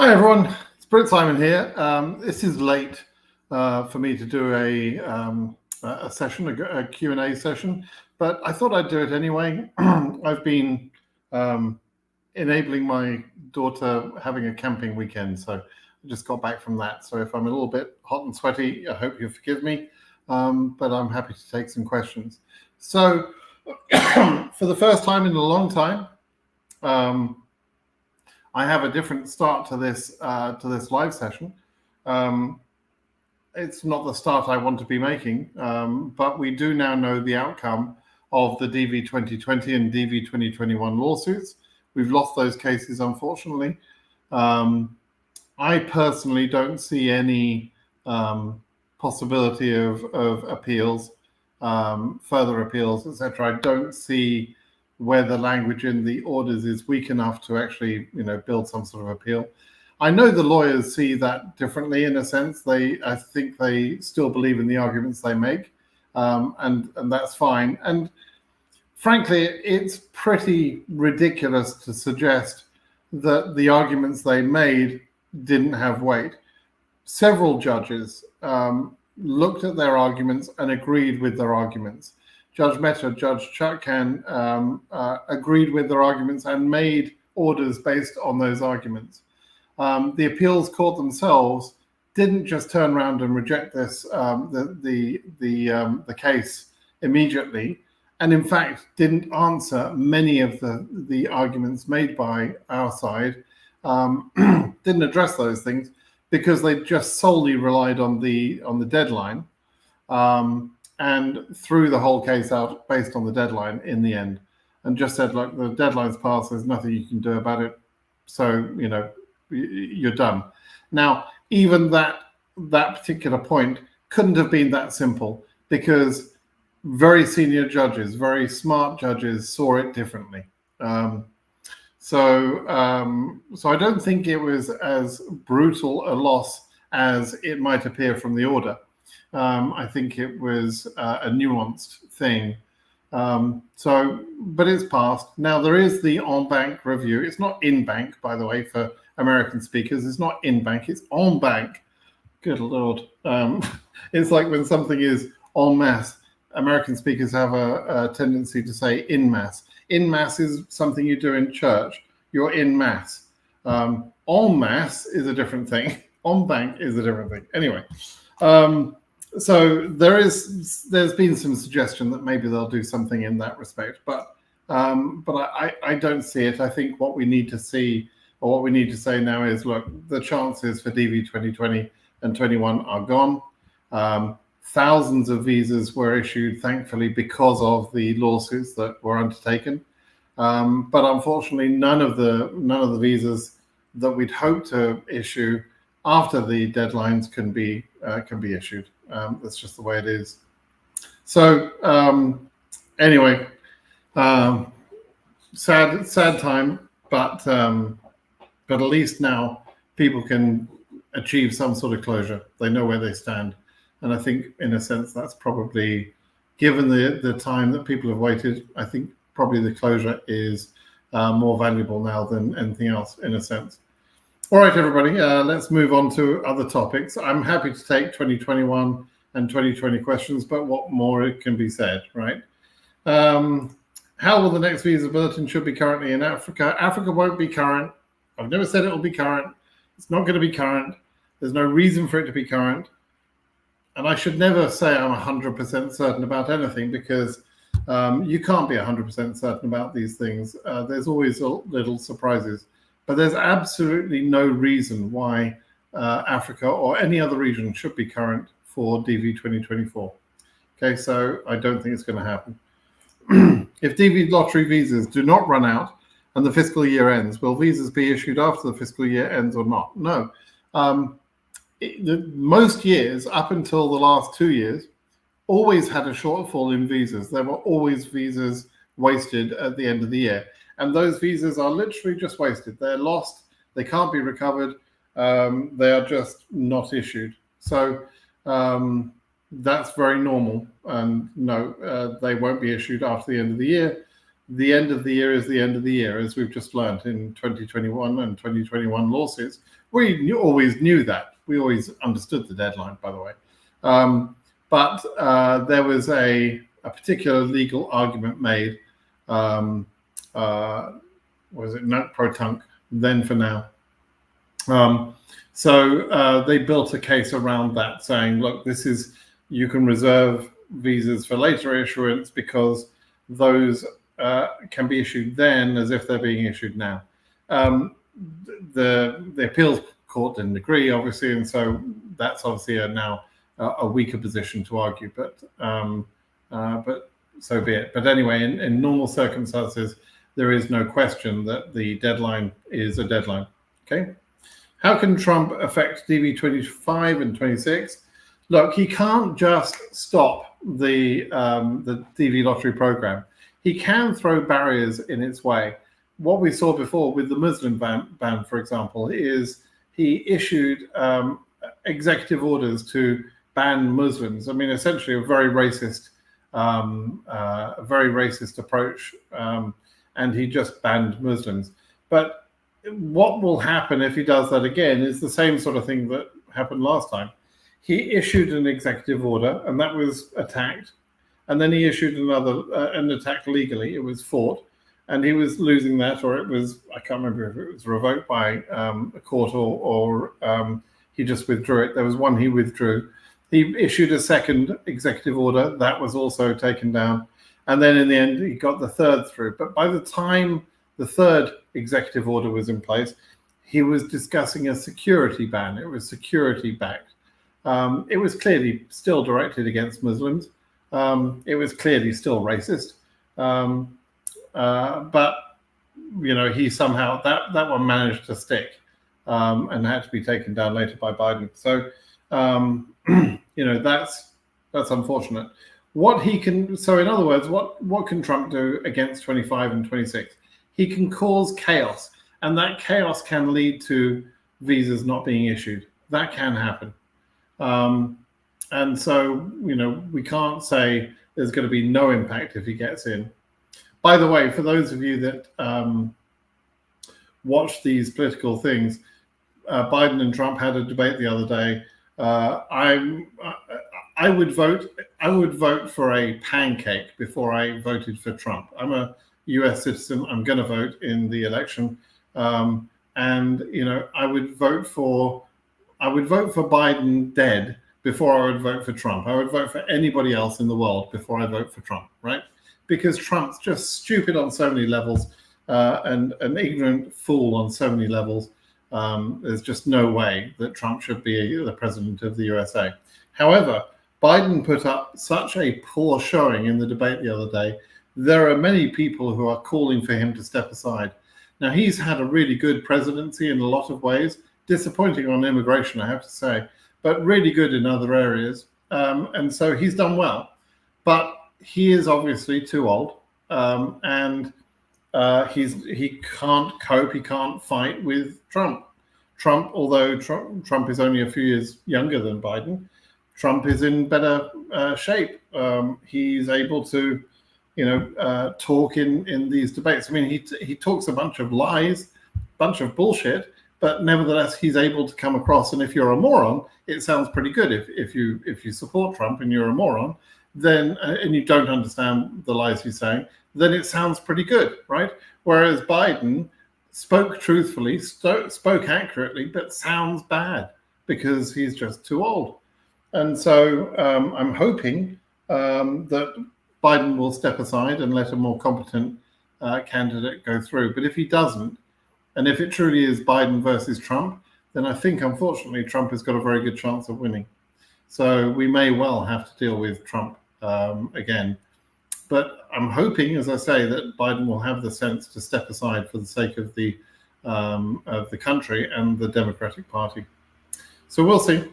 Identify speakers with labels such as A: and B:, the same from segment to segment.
A: Hi everyone, it's Brit Simon here. This is late for me to do a session, a Q&A session, but I thought I'd do it anyway. I've been enabling my daughter having a camping weekend, so I just got back from that. So if I'm a little bit hot and sweaty, I hope you forgive me, but I'm happy to take some questions. So for the first time in a long time, I have a different start to this live session. It's not the start I want to be making, but we do now know the outcome of the DV 2020 and DV 2021 lawsuits. We've lost those cases, unfortunately. I personally don't see any possibility of appeals, further appeals, etc. I don't see where the language in the orders is weak enough to actually, build some sort of appeal. I know the lawyers see that differently in a sense. I think they still believe in the arguments they make, and that's fine. And frankly, it's pretty ridiculous to suggest that the arguments they made didn't have weight. Several judges looked at their arguments and agreed with their arguments. Judge Mehta, Judge Chutkan agreed with their arguments and made orders based on those arguments. The appeals court themselves didn't just turn around and reject this the case immediately, and in fact didn't answer many of the arguments made by our side. Didn't address those things because they just solely relied on the deadline. And threw the whole case out based on the deadline in the end, and just said, look, the deadline's passed, there's nothing you can do about it, so you're done. Now, even that particular point couldn't have been that simple, because very senior judges, very smart judges, saw it differently. So I don't think it was as brutal a loss as it might appear from the order. I think it was a nuanced thing. But it's passed. Now there is the en banc review. It's not in bank, by the way, for American speakers. It's not in bank, it's en banc. Good Lord. It's like when something is en masse, American speakers have a tendency to say in mass. In mass is something you do in church. You're in mass. En masse is a different thing. En banc is a different thing. Anyway. So there's been some suggestion that maybe they'll do something in that respect, but I don't see it. I think what we need to see, or what we need to say now is, look, the chances for DV 2020 and 21 are gone. Thousands of visas were issued, thankfully, because of the lawsuits that were undertaken. But unfortunately, none of the visas that we'd hoped to issue after the deadlines can be issued. That's just the way it is. So anyway, sad time, but at least now people can achieve some sort of closure. They know where they stand, and I think, in a sense, that's probably, given the time that people have waited, I think probably the closure is more valuable now than anything else, in a sense. All right, everybody, let's move on to other topics. I'm happy to take 2021 and 2020 questions, but what more can be said, right? How will the next visa bulletin should be currently in Africa? Africa won't be current. I've never said it will be current. It's not going to be current. There's no reason for it to be current. And I should never say I'm 100% certain about anything, because you can't be 100% certain about these things. There's always little surprises. But there's absolutely no reason why Africa or any other region should be current for DV 2024. Okay, so I don't think it's going to happen. If DV lottery visas do not run out and the fiscal year ends, will visas be issued after the fiscal year ends or not? No. Most years, up until the last 2 years, always had a shortfall in visas. There were always visas wasted at the end of the year. And those visas are literally just wasted. They're lost. They can't be recovered. They are just not issued. So that's very normal. And no, they won't be issued after the end of the year. the end of the year is the end of the year, as we've just learned in 2021 and 2021 lawsuits. We always knew that. We always understood the deadline, by the way. But there was a particular legal argument made, was it nunc pro tunc, then for now. So they built a case around that, saying, look, you can reserve visas for later issuance because those can be issued then as if they're being issued now. The appeals court didn't agree, obviously, and so that's obviously now a weaker position to argue. But so be it. But anyway, in normal circumstances, there is no question that the deadline is a deadline. Okay. How can Trump affect DV 25 and 26? Look, he can't just stop the DV lottery program. He can throw barriers in its way. What we saw before with the Muslim ban, for example, is he issued executive orders to ban Muslims. I mean, essentially a very racist approach, and he just banned Muslims. But what will happen if he does that again is the same sort of thing that happened last time. He issued an executive order, and that was attacked. And then he issued an attack legally. It was fought, and he was losing that, or it was, I can't remember if it was revoked by a court or he just withdrew it. There was one he withdrew. He issued a second executive order. That was also taken down. And then in the end, he got the third through. But by the time the third executive order was in place, he was discussing a security ban. It was security backed. It was clearly still directed against Muslims. It was clearly still racist. But, you know, he somehow, that one managed to stick and had to be taken down later by Biden. So, you know, that's unfortunate. So in other words, what can Trump do against 25 and 26? He can cause chaos, and that chaos can lead to visas not being issued. That can happen. And so, you know, we can't say there's going to be no impact if he gets in. By the way, for those of you that watch these political things, Biden and Trump had a debate the other day. I would vote for a pancake before I voted for Trump. I'm a US citizen. I'm going to vote in the election. And, you know, I would vote for Biden dead before I would vote for Trump. I would vote for anybody else in the world before I vote for Trump, right? Because Trump's just stupid on so many levels and an ignorant fool on so many levels. There's just no way that Trump should be the president of the USA. However, Biden put up such a poor showing in the debate the other day. There are many people who are calling for him to step aside. Now, he's had a really good presidency in a lot of ways, disappointing on immigration, I have to say, but really good in other areas. And so he's done well. But he is obviously too old, and he can't cope, he can't fight with Trump. Although Trump is only a few years younger than Biden, Trump is in better shape. He's able to, you know, talk in these debates. I mean, he talks a bunch of lies, bunch of bullshit, but nevertheless, he's able to come across. And if you're a moron, it sounds pretty good. If you support Trump and you're a moron, then and you don't understand the lies he's saying, then it sounds pretty good, right? Whereas Biden spoke truthfully, spoke accurately, but sounds bad because he's just too old. And so I'm hoping that Biden will step aside and let a more competent candidate go through. But if he doesn't, and if it truly is Biden versus Trump, then I think, unfortunately, Trump has got a very good chance of winning. So we may well have to deal with Trump again. But I'm hoping, as I say, that Biden will have the sense to step aside for the sake of the country and the Democratic Party. So we'll see.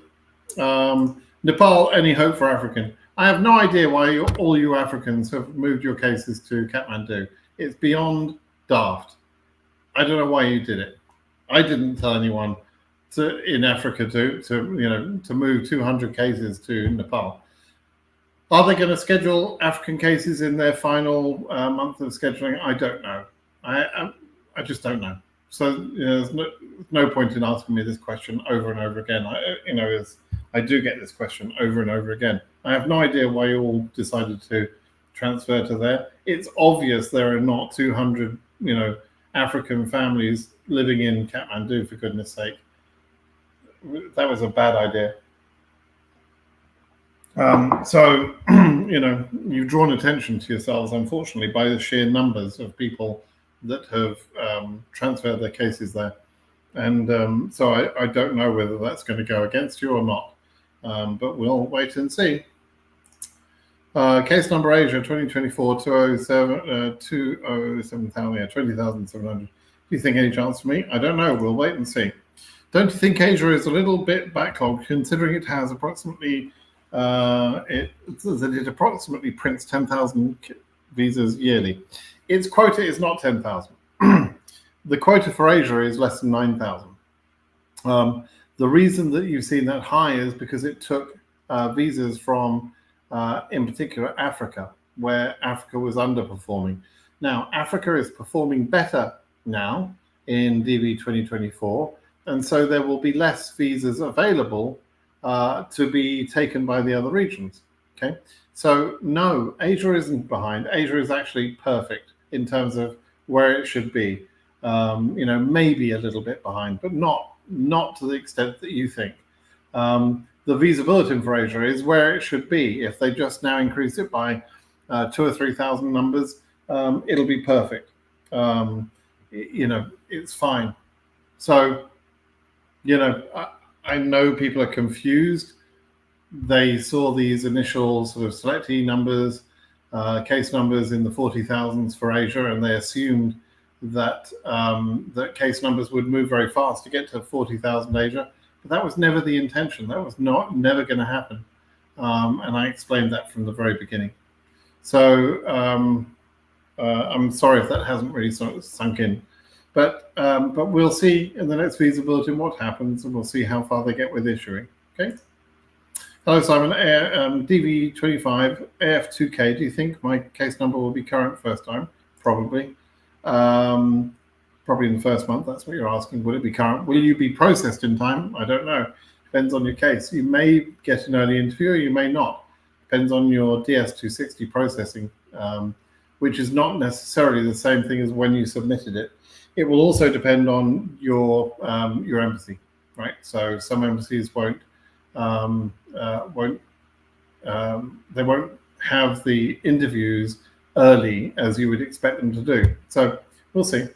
A: Nepal, any hope for African? I have no idea why all you Africans have moved your cases to Kathmandu. It's beyond daft. I don't know why you did it. I didn't tell anyone in Africa to move 200 cases to Nepal. Are they going to schedule African cases in their final month of scheduling? I don't know. I just don't know. So there's no point in asking me this question over and over again. I do get this question over and over again. I have no idea why you all decided to transfer to there. It's obvious there are not 200, African families living in Kathmandu, for goodness sake. That was a bad idea. So, you've drawn attention to yourselves, unfortunately, by the sheer numbers of people that have transferred their cases there. And so I don't know whether that's going to go against you or not, but we'll wait and see. Case number Asia 2024 20,700. Do you think any chance for me? I don't know. We'll wait and see. Don't you think Asia is a little bit backlogged, considering it has approximately it approximately prints 10,000 visas yearly? Its quota is not 10,000. The quota for Asia is less than 9,000. The reason that you've seen that high is because it took visas from, in particular, Africa, where Africa was underperforming. Now, Africa is performing better now in DV 2024, and so there will be less visas available to be taken by the other regions. Okay, so no, Asia isn't behind. Asia is actually perfect in terms of where it should be. Maybe a little bit behind, but not to the extent that you think. The visa bulletin for Asia is where it should be. If they just now increase it by 2,000 or 3,000 numbers, it'll be perfect. It's fine. So, I know people are confused. They saw these initial sort of selectee numbers, case numbers in the 40,000s for Asia, and they assumed that that case numbers would move very fast to get to 40,000 Asia. But that was never the intention. That was never going to happen. And I explained that from the very beginning. So I'm sorry if that hasn't really sunk in. But we'll see in the next visa bulletin what happens, and we'll see how far they get with issuing. Okay. Hello, Simon. DV25 AF2K. Do you think my case number will be current first time? Probably. Probably in the first month. That's what you're asking. Will it be current? Will you be processed in time? I don't know. Depends on your case. You may get an early interview, or you may not. Depends on your DS260 processing, which is not necessarily the same thing as when you submitted it. It will also depend on your embassy, right? So some embassies won't have the interviews early as you would expect them to do. So we'll see.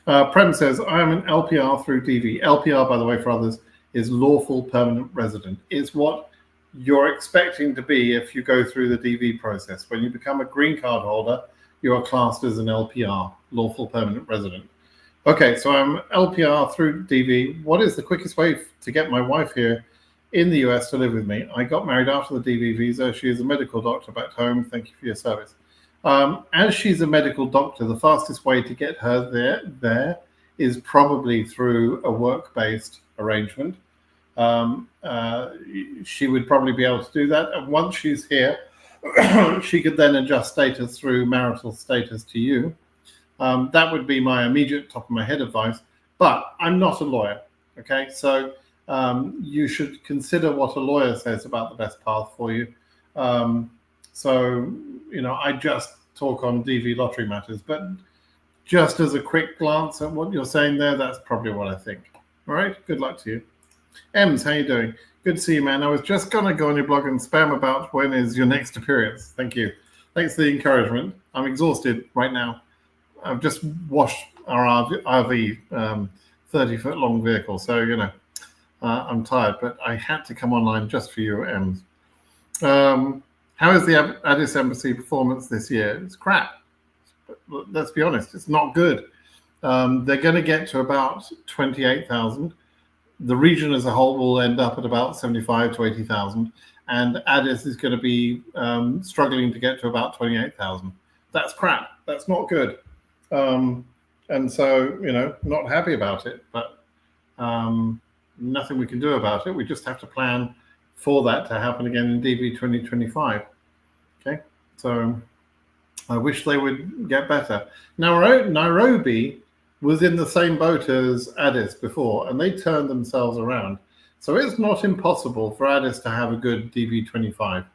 A: Prem says, I am an LPR through DV. LPR, by the way, for others, is lawful permanent resident. It's what you're expecting to be if you go through the DV process. When you become a green card holder, you are classed as an LPR, lawful permanent resident. Okay, so I'm LPR through DV. What is the quickest way to get my wife here in the US to live with me? I got married after the DV visa. She is a medical doctor back home. Thank you for your service. As she's a medical doctor, the fastest way to get her there is probably through a work-based arrangement. She would probably be able to do that. And once she's here, she could then adjust status through marital status to you. That would be my immediate top of my head advice. But I'm not a lawyer, okay? So you should consider what a lawyer says about the best path for you. I just talk on DV lottery matters, but just as a quick glance at what you're saying there, that's probably what I think. All right, good luck to you. Ems, how you doing? Good to see you, man. I was just going to go on your blog and spam about when is your next appearance. Thank you. Thanks for the encouragement. I'm exhausted right now. I've just washed our RV, 30-foot long vehicle, so, I'm tired, but I had to come online just for you, Ems. How is the Addis Embassy performance this year? It's crap. Let's be honest, it's not good. They're going to get to about 28,000. The region as a whole will end up at about 75 to 80,000. And Addis is going to be struggling to get to about 28,000. That's crap. That's not good. And so, not happy about it, but nothing we can do about it. We just have to plan for that to happen again in DV 2025. Okay, so I wish they would get better. Now, Nairobi was in the same boat as Addis before, and they turned themselves around. So it's not impossible for Addis to have a good DV25.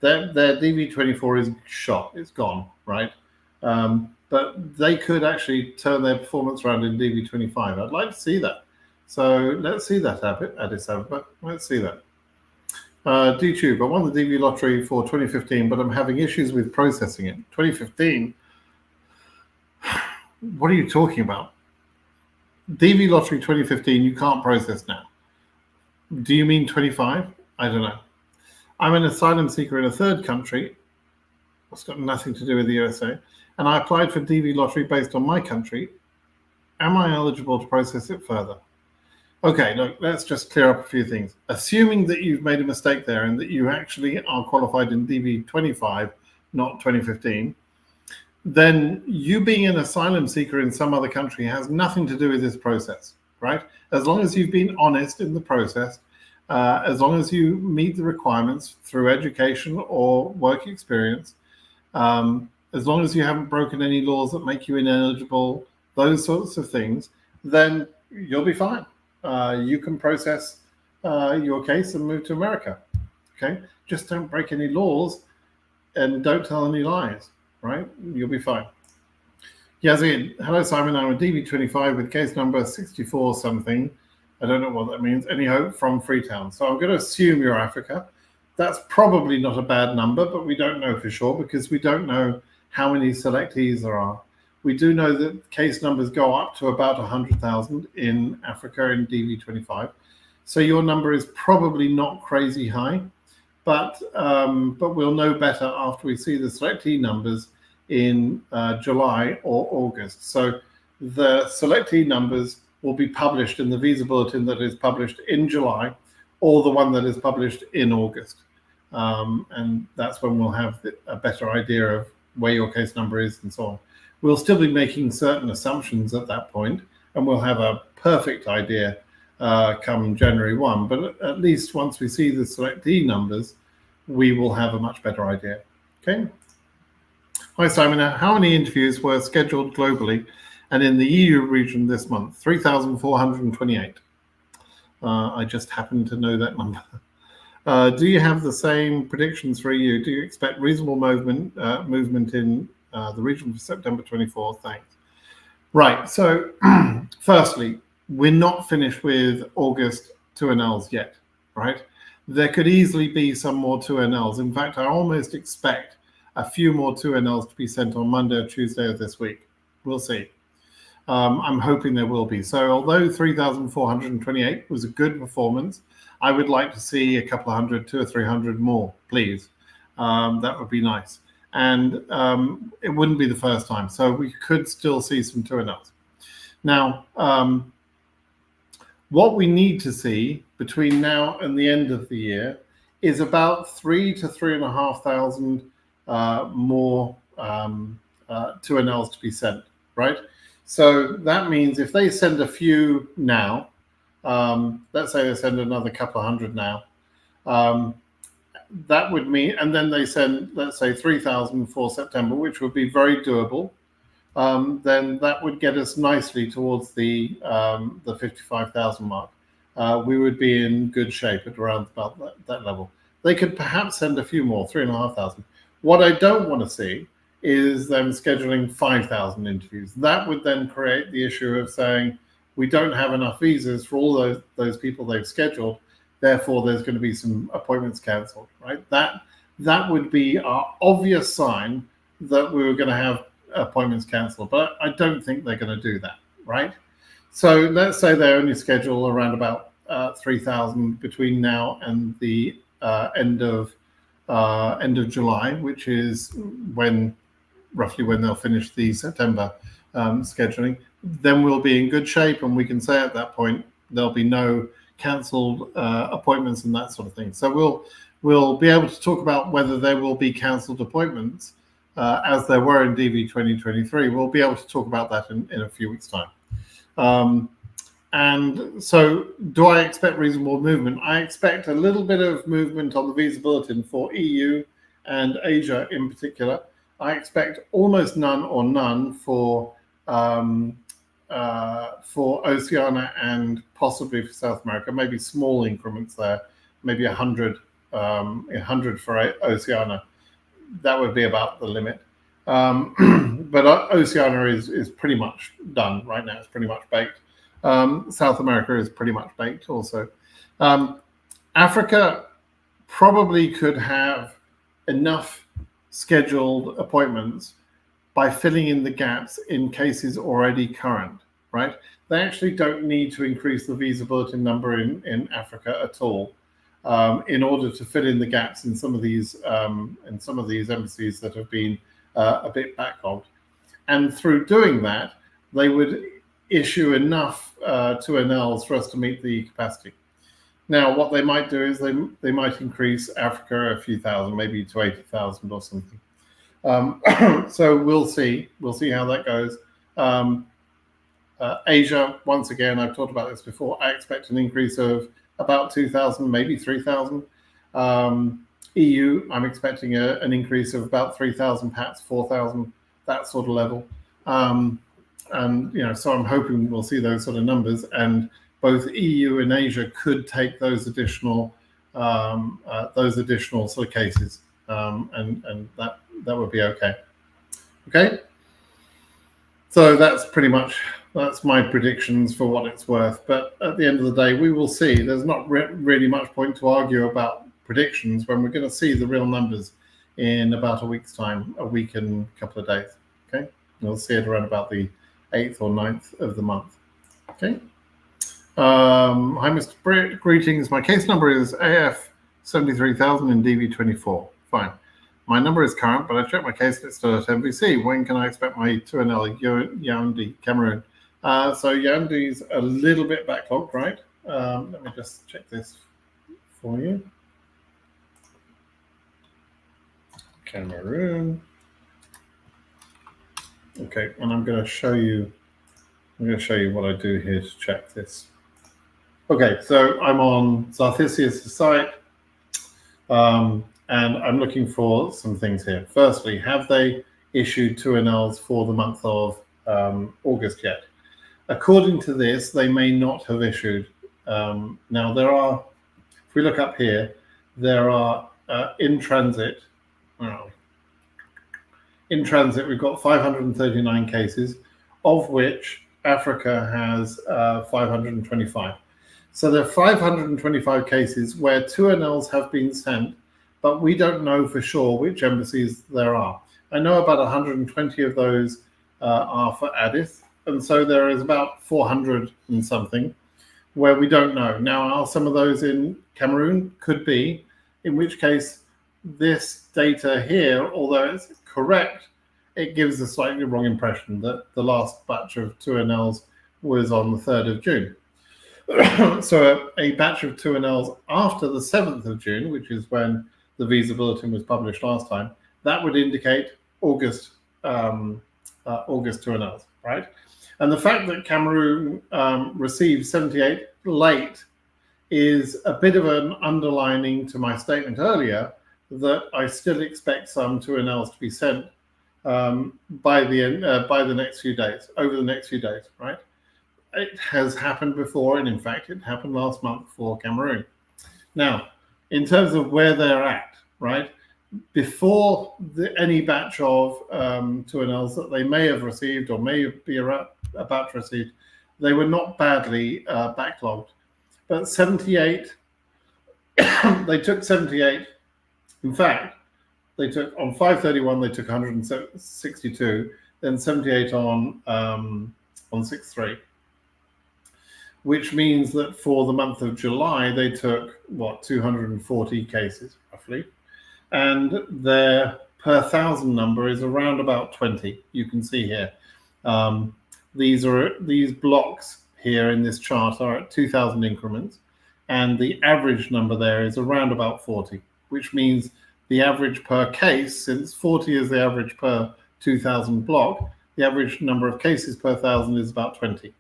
A: Their DV24 is shot; it's gone, right? But they could actually turn their performance around in DV25. I'd like to see that. So let's see that, Addis Ababa. Let's see that. DTube, I won the DV lottery for 2015, but I'm having issues with processing it. 2015? What are you talking about? DV lottery 2015, you can't process now. Do you mean 25? I don't know. I'm an asylum seeker in a third country. It's got nothing to do with the USA. And I applied for DV lottery based on my country. Am I eligible to process it further? Okay, look, let's just clear up a few things. Assuming that you've made a mistake there and that you actually are qualified in DV 25, not 2015, then you being an asylum seeker in some other country has nothing to do with this process, right? As long as you've been honest in the process, as long as you meet the requirements through education or work experience, as long as you haven't broken any laws that make you ineligible, those sorts of things, then you'll be fine. You can process your case and move to America. Okay, just don't break any laws and don't tell any lies. Right, you'll be fine. Yazid, hello Simon. I'm a DV25 with case number 64 something. I don't know what that means. Any hope from Freetown? So I'm going to assume you're Africa. That's probably not a bad number, but we don't know for sure because we don't know how many selectees there are. We do know that case numbers go up to about 100,000 in Africa in DV25. So your number is probably not crazy high, but we'll know better after we see the selectee numbers in July or August. So the selectee numbers will be published in the visa bulletin that is published in July or the one that is published in August. And that's when we'll have a better idea of where your case number is and so on. We'll still be making certain assumptions at that point, and we'll have a perfect idea come January 1. But at least once we see the selectee numbers, we will have a much better idea. Okay. Hi, Simon. How many interviews were scheduled globally and in the EU region this month? 3,428. I just happen to know that number. Do you have the same predictions for EU? Do you expect reasonable movement in the region for September 24th? Thanks. Right. So, firstly, we're not finished with August 2NLs yet, right? There could easily be some more 2NLs. In fact, I almost expect a few more 2NLs to be sent on Monday or Tuesday of this week. We'll see. I'm hoping there will be. So although 3,428 was a good performance, I would like to see a couple of hundred, 200 or 300 more, please. That would be nice. And it wouldn't be the first time. So we could still see some 2NLs. Now, what we need to see between now and the end of the year is about 3,000 to 3,500 more 2NLs to be sent, right? So that means if they send a few now, let's say they send another couple of hundred now, that would mean, and then they send, let's say 3,000 for September, which would be very doable. Then that would get us nicely towards the 55,000 mark. We would be in good shape at around about that level. They could perhaps send a few more, 3,500. What I don't want to see is them scheduling 5,000 interviews. That would then create the issue of saying we don't have enough visas for all those people they've scheduled. Therefore, there's going to be some appointments cancelled, right? That would be our obvious sign that we were going to have appointments cancelled, but I don't think they're going to do that, right? So let's say they only schedule around about 3,000 between now and the end of July, which is roughly when they'll finish the September scheduling. Then we'll be in good shape, and we can say at that point there'll be no cancelled appointments and that sort of thing. So we'll be able to talk about whether there will be cancelled appointments as there were in DV 2023. We'll be able to talk about that in a few weeks' time. And so do I expect reasonable movement? I expect a little bit of movement on the visa bulletin for EU and Asia in particular. I expect almost none or none for Oceania and possibly for South America. Maybe small increments there, maybe 100 for Oceania. That would be about the limit. But Oceania is pretty much done right now. It's pretty much baked. South America is pretty much baked also. Africa probably could have enough scheduled appointments by filling in the gaps in cases already current, right? They actually don't need to increase the visa bulletin number in Africa at all in order to fill in the gaps in some of these embassies that have been a bit backlogged. And through doing that, they would issue enough 2NLs for us to meet the capacity. Now, what they might do is they might increase Africa a few thousand, maybe to 80,000 or something. So we'll see how that goes. Asia, once again, I've talked about this before. I expect an increase of about 2,000, maybe 3,000. EU, I'm expecting an increase of about 3,000, perhaps 4,000, that sort of level. And so I'm hoping we'll see those sort of numbers, and both EU and Asia could take those additional sort of cases, and that would be okay. Okay, so that's my predictions for what it's worth. But at the end of the day, we will see. There's not really much point to argue about predictions when we're going to see the real numbers in about a week's time, a week and a couple of days. Okay, we'll see it around about the 8th or 9th of the month. Okay. Hi, Mr. Britt. Greetings. My case number is AF 73,000 in DV 24. Fine. My number is current, but I checked my case and it's still at MVC. When can I expect my 2NL Yaoundé, Cameroon? So Yaoundé's a little bit backlogged, right? Let me just check this for you. Cameroon. Okay, and I'm going to show you what I do here to check this. Okay, so I'm on Zarthisius' site, and I'm looking for some things here. Firstly, have they issued 2NLs for the month of August yet? According to this, they may not have issued. Now, there are, if we look up here, there are in transit. In transit, we've got 539 cases, of which Africa has 525. So there are 525 cases where 2NLs have been sent, but we don't know for sure which embassies there are. I know about 120 of those are for Addis, and so there is about 400 and something where we don't know. Now, are some of those in Cameroon? Could be, in which case this data here, although it's correct, it gives a slightly wrong impression that the last batch of 2NLs was on the 3rd of June. So a batch of 2NLs after the 7th of June, which is when the visa bulletin was published last time, that would indicate August 2NLs, right? And the fact that Cameroon received 78 late is a bit of an underlining to my statement earlier that I still expect some 2NLs to be sent by the next few days, over the next few days, right? It has happened before, and in fact, it happened last month for Cameroon. Now, in terms of where they're at, right, before any batch of 2NLs that they may have received or may be about to receive, they were not badly backlogged. But 78, they took 78. In fact, they took on 531, they took 162, then 78 on 6/3. Which means that for the month of July, they took, 240 cases, roughly. And their per thousand number is around about 20, you can see here. These blocks here in this chart are at 2,000 increments, and the average number there is around about 40, which means the average per case, since 40 is the average per 2,000 block, the average number of cases per 1,000 is about 20.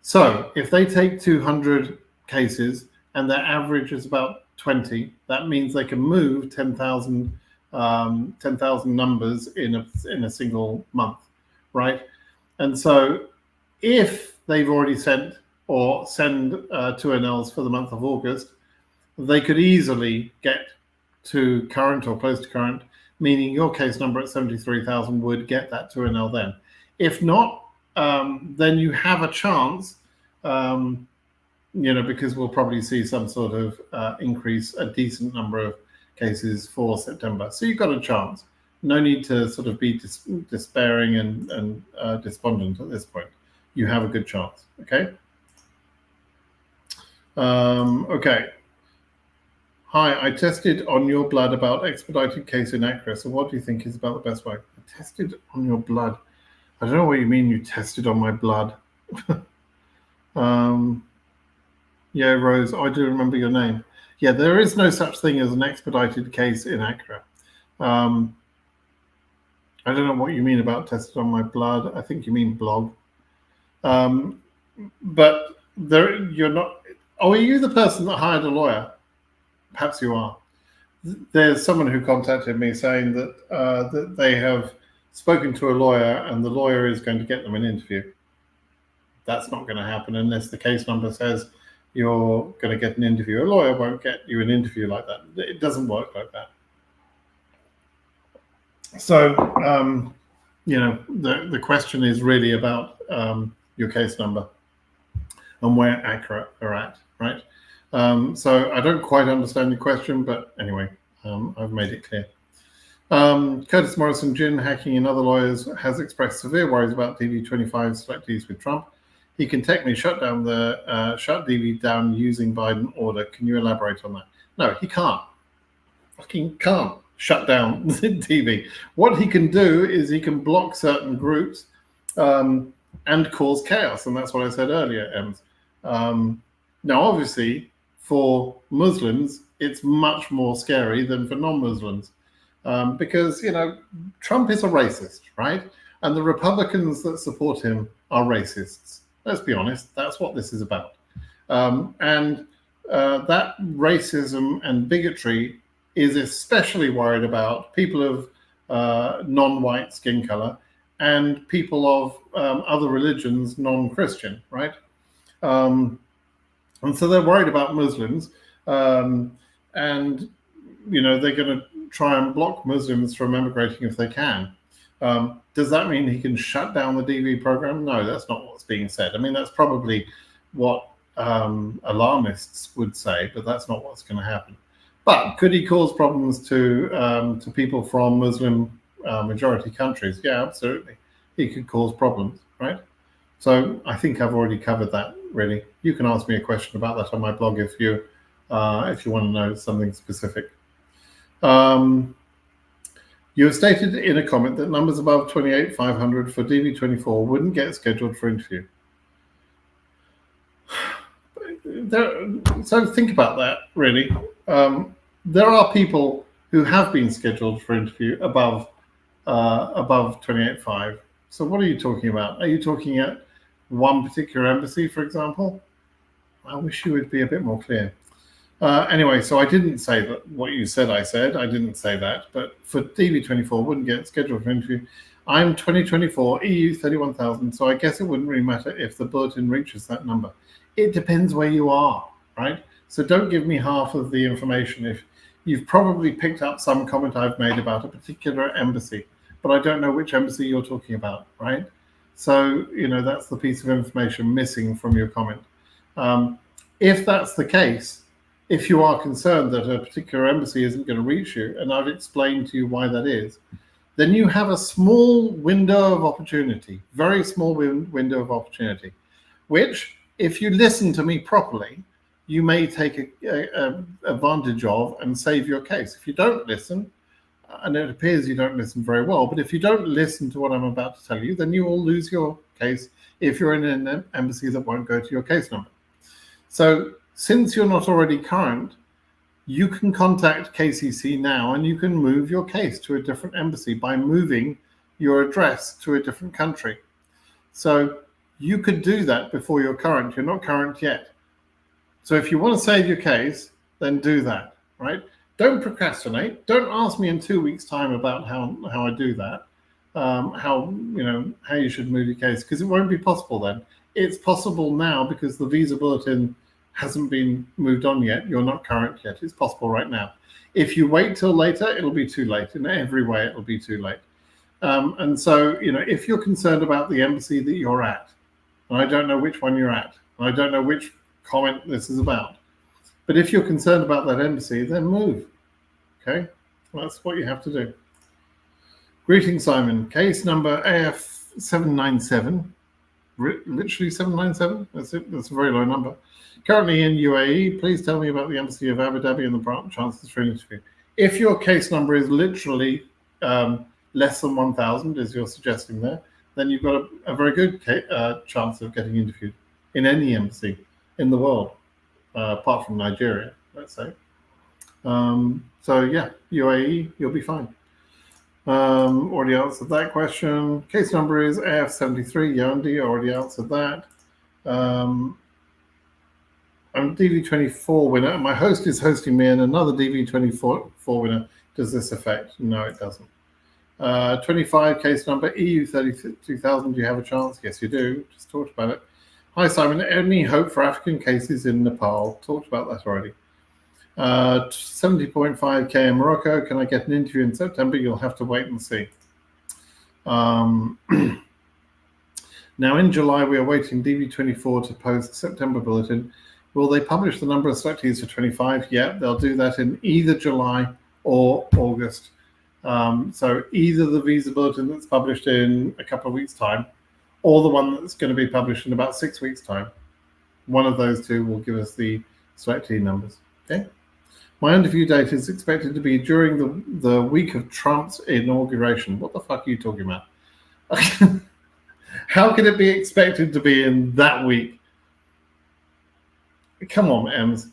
A: So if they take 200 cases and their average is about 20, that means they can move 10,000 10,000 numbers in a single month, right? And so if they've already sent or send 2NLs for the month of August, they could easily get to current or close to current, meaning your case number at 73,000 would get that 2NL then. If not, then you have a chance, because we'll probably see some sort of increase, a decent number of cases for September. So you've got a chance. No need to sort of be despairing and despondent at this point. You have a good chance, okay? Okay. Hi, I tested on your blood about expedited case in Accra. So what do you think is about the best way? I tested on your blood. I don't know what you mean you tested on my blood. Yeah, Rose, I do remember your name. Yeah, there is no such thing as an expedited case in Accra. I don't know what you mean about tested on my blood. I think you mean blog. But you're not. Oh, are you the person that hired a lawyer? Perhaps you are. There's someone who contacted me saying that they have spoken to a lawyer and the lawyer is going to get them an interview. That's not going to happen unless the case number says you're going to get an interview. A lawyer won't get you an interview like that. It doesn't work like that. So, the question is really about your case number and where Accra are at, right? So I don't quite understand your question, but anyway, I've made it clear. Curtis Morrison, Gin hacking and other lawyers has expressed severe worries about DV25 selectees with Trump. He can technically shut DV down using Biden order. Can you elaborate on that? No, he can't. Fucking can't shut down DV. What he can do is he can block certain groups and cause chaos, and that's what I said earlier, Ems. Now, obviously, for Muslims, it's much more scary than for non-Muslims because, Trump is a racist, right? And the Republicans that support him are racists. Let's be honest, that's what this is about. And that racism and bigotry is especially worried about people of non-white skin color and people of other religions, non-Christian, right? And so they're worried about Muslims, and they're going to try and block Muslims from emigrating if they can. Does that mean he can shut down the DV program? No, that's not what's being said. I mean, that's probably what alarmists would say, but that's not what's going to happen. But could he cause problems to people from Muslim majority countries? Yeah, absolutely. He could cause problems, right? So I think I've already covered that, really. You can ask me a question about that on my blog if you want to know something specific. You have stated in a comment that numbers above 28,500 for DV24 wouldn't get scheduled for interview. So think about that, really. There are people who have been scheduled for interview above 28.5. So what are you talking about? Are you talking at one particular embassy, for example? I wish you would be a bit more clear. Anyway, so I didn't say that what you said I said. I didn't say that. But for DV24, wouldn't get scheduled for interview. I'm 2024, EU 31,000. So I guess it wouldn't really matter if the bulletin reaches that number. It depends where you are, right? So don't give me half of the information. If you've probably picked up some comment I've made about a particular embassy, but I don't know which embassy you're talking about, right? So, that's the piece of information missing from your comment. If that's the case, if you are concerned that a particular embassy isn't going to reach you, and I've explained to you why that is, then you have a small window of opportunity, very small window of opportunity, which, if you listen to me properly, you may take advantage of and save your case. If you don't listen, and it appears you don't listen very well, but if you don't listen to what I'm about to tell you, then you will lose your case if you're in an embassy that won't go to your case number. So since you're not already current, you can contact KCC now and you can move your case to a different embassy by moving your address to a different country. So you could do that before you're current. You're not current yet. So if you want to save your case, then do that, right? Don't procrastinate. Don't ask me in 2 weeks' time about how I do that. How you should move your case, because it won't be possible then. It's possible now because the visa bulletin hasn't been moved on yet. You're not current yet. It's possible right now. If you wait till later, it'll be too late. In every way, it'll be too late. And so, if you're concerned about the embassy that you're at, and I don't know which one you're at, and I don't know which comment this is about, but if you're concerned about that embassy, then move. Okay? That's what you have to do. Greetings, Simon. Case number AF797. Literally 797? That's it. That's a very low number. Currently in UAE. Please tell me about the embassy of Abu Dhabi and the chances for an interview. If your case number is literally less than 1,000, as you're suggesting there, then you've got a very good chance of getting interviewed in any embassy in the world, apart from Nigeria, let's say. So yeah, UAE, you'll be fine. Already answered that question. Case number is AF73, Yandi, already answered that. I'm DV24 winner. My host is hosting me, and another DV24 winner. Does this affect? No, it doesn't. 25, case number EU32,000. Do you have a chance? Yes, you do. Just talked about it. Hi, Simon. Any hope for African cases in Nepal? Talked about that already. 70.5k in Morocco. Can I get an interview in September? You'll have to wait and see. Now, in July, we are waiting DV24 to post September bulletin. Will they publish the number of selectees for 25? Yeah, they'll do that in either July or August. So either the visa bulletin that's published in a couple of weeks' time, or the one that's going to be published in about 6 weeks' time. One of those two will give us the selectee numbers. Okay. My interview date is expected to be during the week of Trump's inauguration. What the fuck are you talking about? How can it be expected to be in that week? Come on, Ems.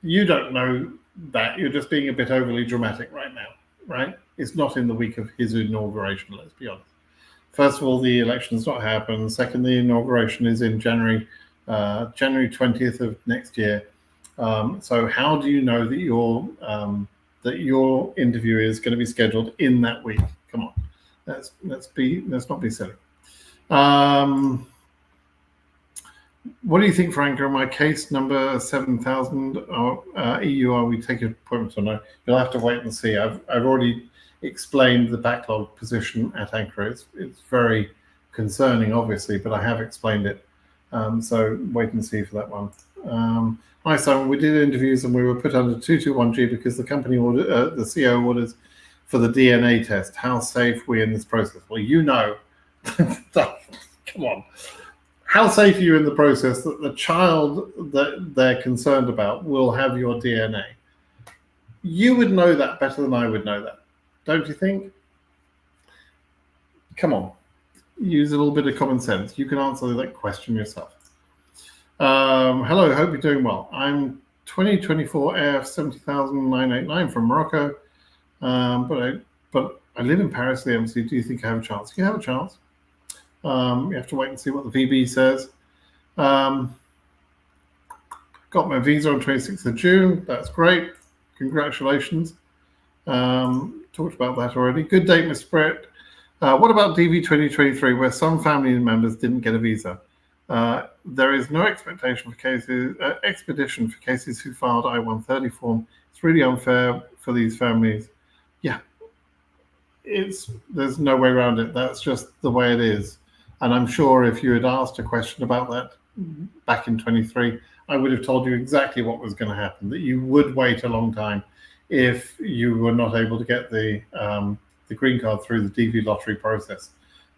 A: You don't know that. You're just being a bit overly dramatic right now, right? It's not in the week of his inauguration, let's be honest. First of all, the election's not happened. Second, the inauguration is in January 20th of next year. So how do you know that your interview is going to be scheduled in that week? Come on, let's not be silly. What do you think, Frank? On my case number 7,000 EU, are we taking appointments or no? You'll have to wait and see. I've already explained the backlog position at Ankara. It's very concerning, obviously, but I have explained it. So wait and see for that one. Hi, Simon. We did interviews and we were put under 221G because the company ordered, the CEO orders for the DNA test. How safe are we in this process? Well, you know. Come on. How safe are you in the process that the child that they're concerned about will have your DNA? You would know that better than I would know that, don't you think? Come on, use a little bit of common sense. You can answer that question yourself. Hello, hope you're doing well. I'm 2024 AF 70,989 from Morocco, but I live in Paris, the embassy. Do you think I have a chance? You have a chance. You have to wait and see what the VB says. Got my visa on 26th of June. That's great. Congratulations. Talked about that already. Good date, Mr. Brett. What about DV 2023, where some family members didn't get a visa? There is no expectation for cases, expedition for cases who filed I-130 form. It's really unfair for these families. Yeah, there's no way around it. That's just the way it is. And I'm sure if you had asked a question about that back in 23, I would have told you exactly what was going to happen, that you would wait a long time if you were not able to get the green card through the DV lottery process.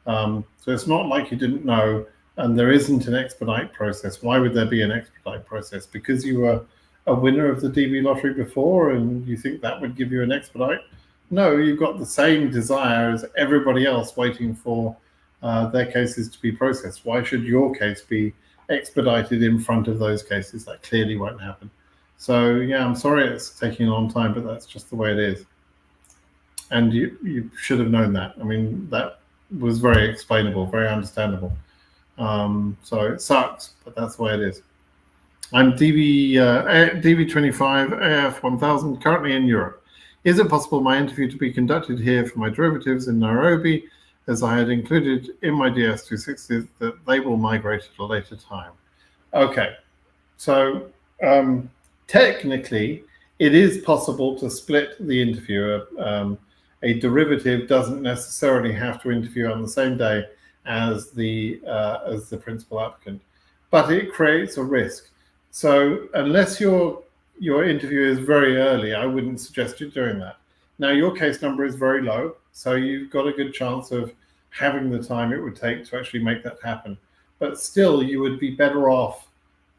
A: So it's not like you didn't know, and there isn't an expedite process. Why would there be an expedite process? Because you were a winner of the DV lottery before and you think that would give you an expedite? No, you've got the same desire as everybody else waiting for their cases to be processed. Why should your case be expedited in front of those cases? That clearly won't happen. So yeah, I'm sorry it's taking a long time, but that's just the way it is. And you should have known that. I mean, that was very explainable, very understandable. So it sucks, but that's the way it is. I'm DV25 AF1000, currently in Europe. Is it possible my interview to be conducted here for my derivatives in Nairobi, as I had included in my DS260 that they will migrate at a later time? Okay, so technically, it is possible to split the interview. A derivative doesn't necessarily have to interview on the same day as the principal applicant, but it creates a risk. So unless your interview is very early, I wouldn't suggest you doing that. Now, your case number is very low, so you've got a good chance of having the time it would take to actually make that happen. But still, you would be better off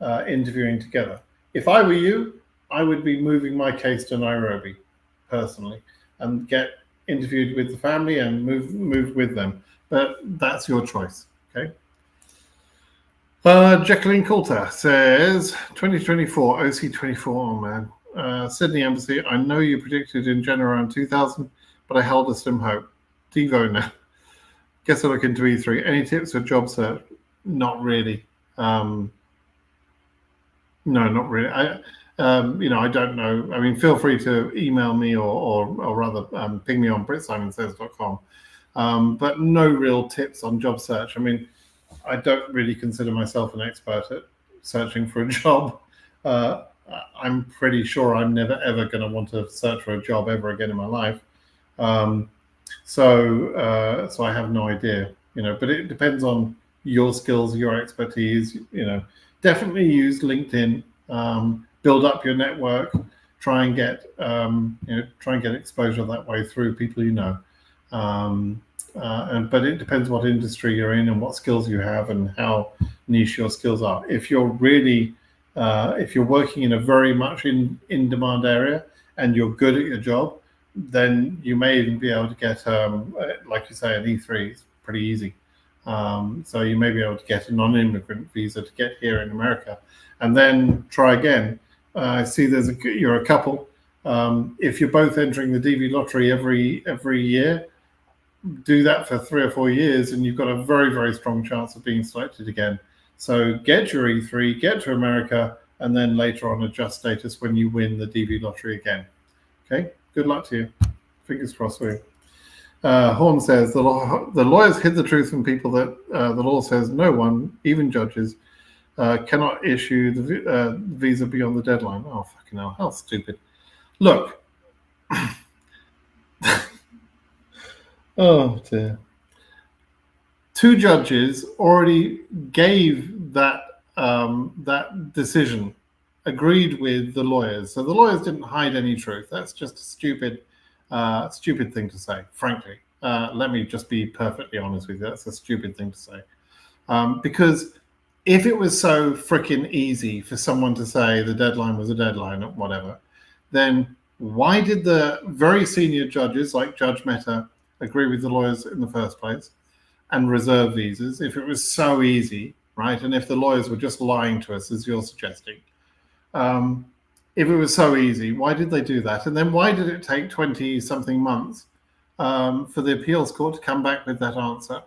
A: interviewing together. If I were you, I would be moving my case to Nairobi personally and get interviewed with the family and move with them. But that's your choice, okay? Jacqueline Coulter says, 2024, OC24, oh man. Sydney Embassy, I know you predicted in January around 2000, but I held a slim hope. Devo now. Guess I'll look into E3. Any tips for job search? Not really. No, not really. I don't know. I mean, feel free to email me or rather ping me on britsimonsays.com. But no real tips on job search. I mean, I don't really consider myself an expert at searching for a job. I'm pretty sure I'm never ever going to want to search for a job ever again in my life. So I have no idea, but it depends on your skills, your expertise. Definitely use LinkedIn, build up your network, try and get exposure that way through people but it depends what industry you're in and what skills you have and how niche your skills are. If you're really if you're working in a very much in demand area and you're good at your job, then you may even be able to get, like you say, an E3 is pretty easy. So you may be able to get a non-immigrant visa to get here in America, and then try again. I see you're a couple. If you're both entering the DV lottery every year, do that for 3 or 4 years, and you've got a very, very strong chance of being selected again. So get your E3, get to America, and then later on adjust status when you win the DV lottery again. Okay, good luck to you. Fingers crossed for you. Horn says, the lawyers hid the truth from people that the law says no one, even judges, cannot issue the visa beyond the deadline. Oh, fucking hell, how stupid. Look. Oh, dear. 2 judges already gave that decision, agreed with the lawyers. So the lawyers didn't hide any truth. That's just a stupid thing to say, frankly. Let me just be perfectly honest with you. That's a stupid thing to say. Because if it was so freaking easy for someone to say the deadline was a deadline or whatever, then why did the very senior judges like Judge Mehta agree with the lawyers in the first place and reserve visas if it was so easy, right? And if the lawyers were just lying to us, as you're suggesting, if it was so easy, why did they do that? And then why did it take 20-something months for the appeals court to come back with that answer?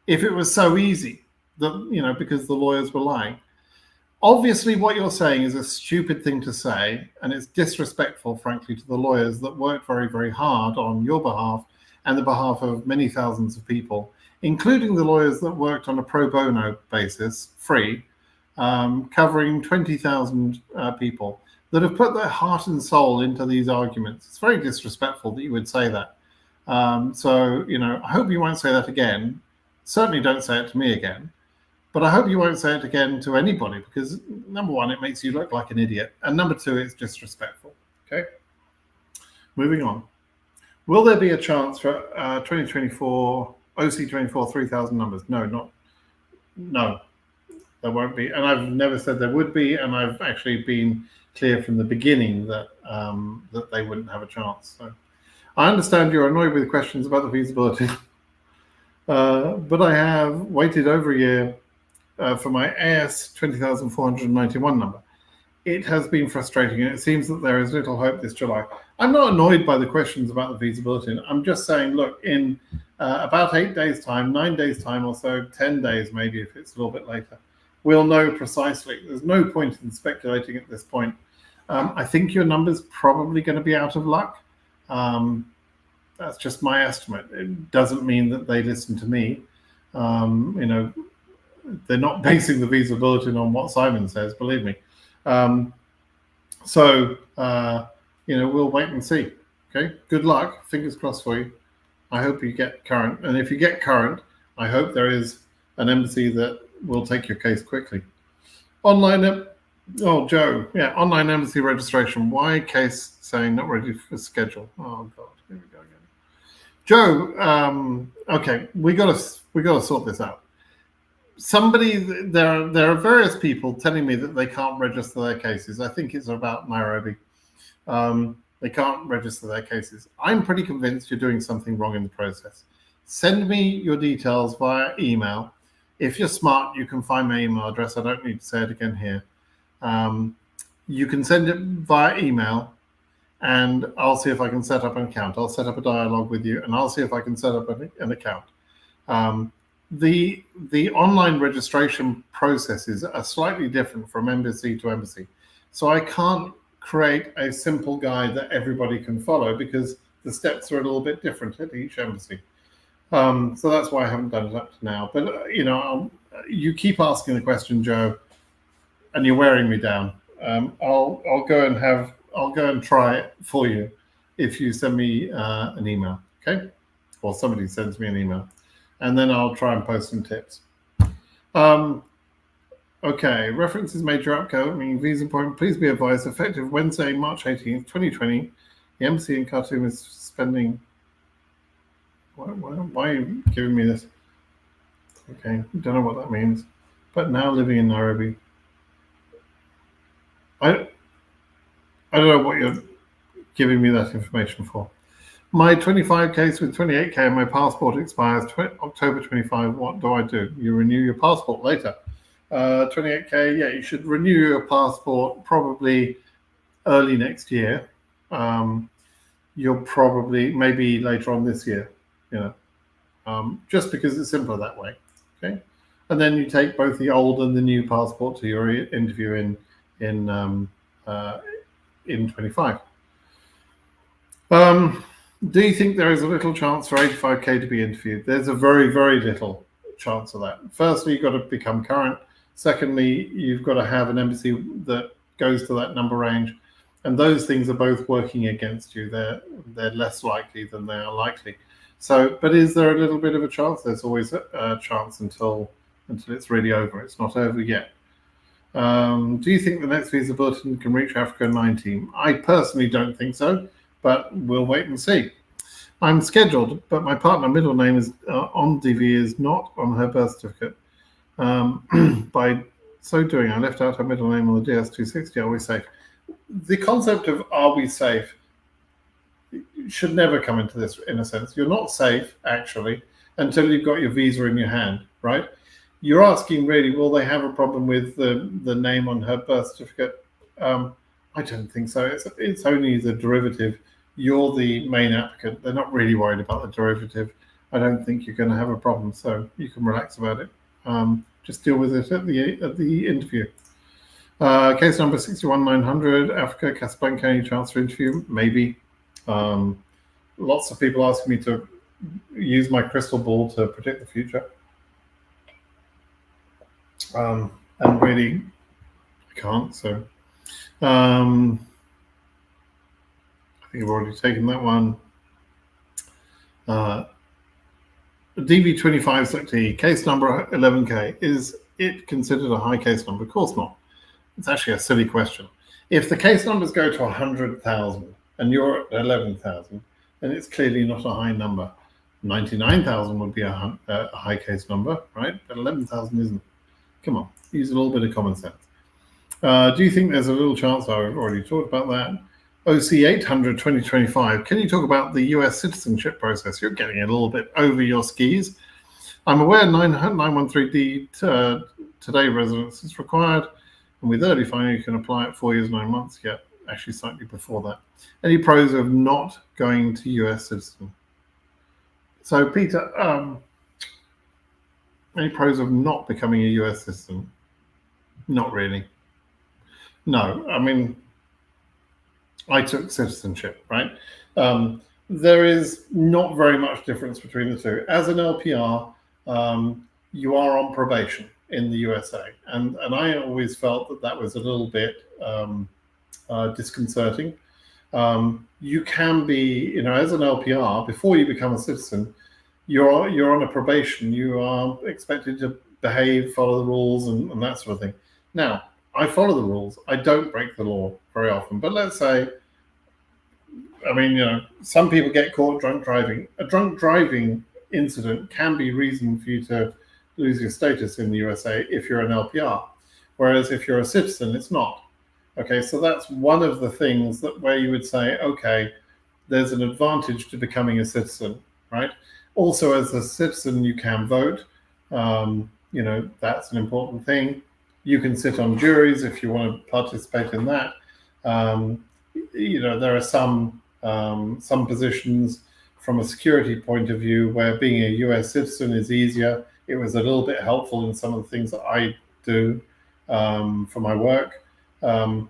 A: If it was so easy, that because the lawyers were lying. Obviously, what you're saying is a stupid thing to say, and it's disrespectful, frankly, to the lawyers that worked very, very hard on your behalf and the behalf of many thousands of people, including the lawyers that worked on a pro bono basis, free, covering 20,000 people that have put their heart and soul into these arguments. It's very disrespectful that you would say that. So, I hope you won't say that again. Certainly don't say it to me again. But I hope you won't say it again to anybody, because number one, it makes you look like an idiot. And number two, it's disrespectful. Okay? Moving on. Will there be a chance for 2024 OC24 3,000 numbers? No, there won't be. And I've never said there would be, and I've actually been clear from the beginning that that they wouldn't have a chance. So I understand you're annoyed with questions about the feasibility, but I have waited over a year for my AS 20,491 number. It has been frustrating, and it seems that there is little hope this July. I'm not annoyed by the questions about the feasibility. I'm just saying, look, in about 8 days' time, 9 days' time or so, 10 days maybe if it's a little bit later, we'll know precisely. There's no point in speculating at this point. I think your number's probably going to be out of luck. That's just my estimate. It doesn't mean that they listen to me. You know, they're not basing the visa bulletin on what Simon says, believe me. So, you know, we'll wait and see. Okay, good luck. Fingers crossed for you. I hope you get current. And if you get current, I hope there is an embassy that will take your case quickly. Online, oh, Joe, yeah, online embassy registration. Why case saying not ready for schedule? Oh, God, here we go again. Joe, okay, we gotta sort this out. There are various people telling me that they can't register their cases. I think it's about Nairobi. They can't register their cases. I'm pretty convinced you're doing something wrong in the process. Send me your details via email. If you're smart, you can find my email address. I don't need to say it again here. You can send it via email, and I'll see if I can set up an account. I'll set up a dialogue with you, and I'll see if I can set up an account. The online registration processes are slightly different from embassy to embassy. So I can't create a simple guide that everybody can follow because the steps are a little bit different at each embassy. So that's why I haven't done it up to now. But you know, you keep asking the question, Joe, and you're wearing me down. I'll go and try it for you if you send me an email, okay? Or somebody sends me an email, and then I'll try and post some tips. Okay, references made your upcoming visa appointment. Please be advised, effective Wednesday, March 18th, 2020, the embassy in Khartoum is suspending. Why are you giving me this? Okay, don't know what that means. But now living in Nairobi. I don't know what you're giving me that information for. My 25 case with 28K and my passport expires October 25. What do I do? You renew your passport later. 28K, yeah, you should renew your passport probably early next year. You'll probably, maybe later on this year, you know, just because it's simpler that way, okay? And then you take both the old and the new passport to your interview in 25. Do you think there is a little chance for 85K to be interviewed? There's a very, very little chance of that. Firstly, you've got to become current. Secondly, you've got to have an embassy that goes to that number range. And those things are both working against you. They're less likely than they are likely. So, but is there a little bit of a chance? There's always a chance until it's really over. It's not over yet. Do you think the next visa bulletin can reach Africa 19? I personally don't think so, but we'll wait and see. I'm scheduled, but my partner middle name is on DV is not on her birth certificate. By so doing, I left out her middle name on the DS260. Are we safe? The concept of are we safe should never come into this, in a sense. You're not safe, actually, until you've got your visa in your hand, right? You're asking, really, will they have a problem with the name on her birth certificate? I don't think so. It's only the derivative. You're the main applicant. They're not really worried about the derivative. I don't think you're going to have a problem, so you can relax about it. Just deal with it at the interview. Case number 61900, Africa, Casablanca, any chance for interview? Maybe. Lots of people ask me to use my crystal ball to predict the future. And really, I can't, so. I think I've already taken that one. DV25 Select E, case number 11K. Is it considered a high case number? Of course not. It's actually a silly question. If the case numbers go to 100,000 and you're at 11,000, then it's clearly not a high number. 99,000 would be a high case number, right? But 11,000 isn't. Come on, use a little bit of common sense. Do you think there's a little chance? I've already talked about that. OC 800 2025. Can you talk about the US citizenship process? You're getting a little bit over your skis. I'm aware 913D today residence is required, and with early filing you can apply at 4 years 9 months. Yeah, actually slightly before that. Any pros of not going to US citizen? So Peter, any pros of not becoming a US citizen? Not really. No, I mean, I took citizenship, right? There is not very much difference between the two. As an LPR, you are on probation in the USA, and I always felt that that was a little bit disconcerting. You can be, as an LPR before you become a citizen, you're on a probation. You are expected to behave, follow the rules, and that sort of thing. Now, I follow the rules. I don't break the law very often. But let's say, I mean, some people get caught drunk driving. A drunk driving incident can be reason for you to lose your status in the USA if you're an LPR. Whereas if you're a citizen, it's not. Okay, so that's one of the things where you would say, okay, there's an advantage to becoming a citizen, right? Also, as a citizen, you can vote. That's an important thing. You can sit on juries if you want to participate in that. There are some positions from a security point of view where being a US citizen is easier. It was a little bit helpful in some of the things that I do for my work.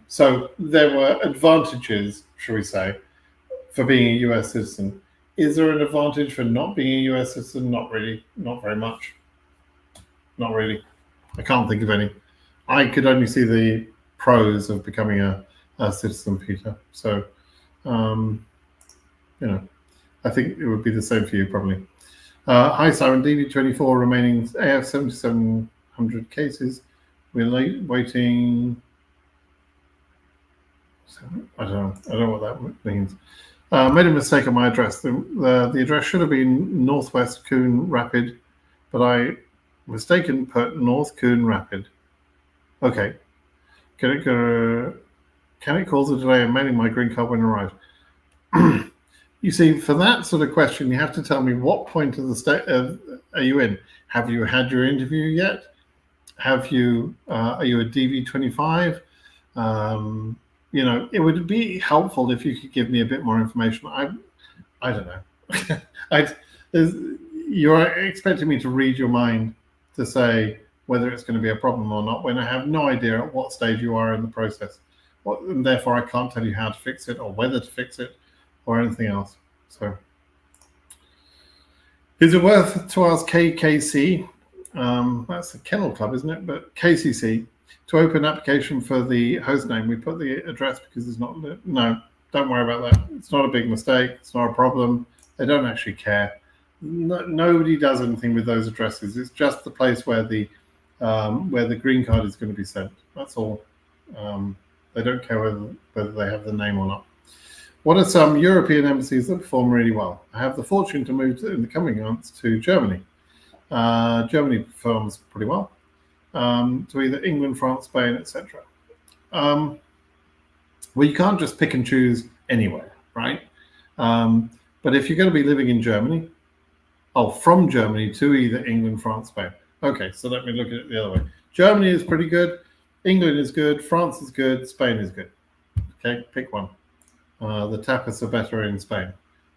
A: So there were advantages, shall we say, for being a US citizen. Is there an advantage for not being a US citizen? Not really. Not very much. Not really. I can't think of any. I could only see the pros of becoming a citizen, Peter. So, I think it would be the same for you, probably. Hi, Simon. DV24 remaining AF 7700 cases. We're waiting. I don't know what that means. Made a mistake on my address. The address should have been Northwest Coon Rapid, but I mistaken put North Coon Rapid. Okay. Can it cause a delay in mailing my green card when it arrives? You see, for that sort of question, you have to tell me what point of the state are you in? Have you had your interview yet? Are you a DV25? It would be helpful if you could give me a bit more information. I don't know. You're expecting me to read your mind to say whether it's going to be a problem or not when I have no idea at what stage you are in the process. And therefore, I can't tell you how to fix it or whether to fix it or anything else. So, is it worth to ask KKC? That's the Kennel Club, isn't it? But KCC to open application for the host name. We put the address because it's not. No, don't worry about that. It's not a big mistake. It's not a problem. They don't actually care. Nobody does anything with those addresses. It's just the place where the green card is going to be sent. That's all. They don't care whether they have the name or not. What are some European embassies that perform really well? I have the fortune to move in the coming months to Germany. Germany performs pretty well. To either England, France, Spain, etc. Well, you can't just pick and choose anywhere, right? But if you're going to be living in Germany, from Germany to either England, France, Spain. Okay, so let me look at it the other way. Germany is pretty good. England is good. France is good. Spain is good. Okay, pick one. The tapas are better in Spain.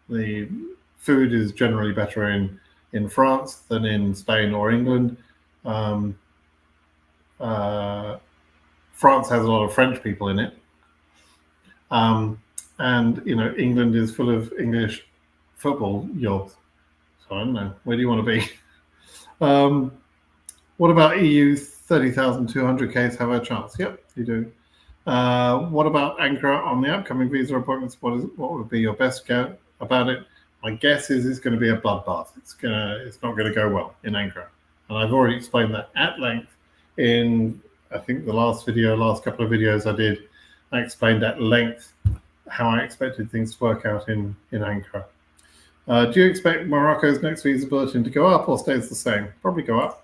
A: The food is generally better in France than in Spain or England. France has a lot of French people in it. And, England is full of English football yobs. So I don't know. Where do you want to be? What about EU 30,200 case have a chance? Yep, you do. What about Ankara on the upcoming visa appointments? What would be your best guess about it? My guess is it's going to be a bloodbath. It's not going to go well in Ankara. And I've already explained that at length in, I think, the last couple of videos I did. I explained at length how I expected things to work out in Ankara. Do you expect Morocco's next visa bulletin to go up or stays the same? Probably go up.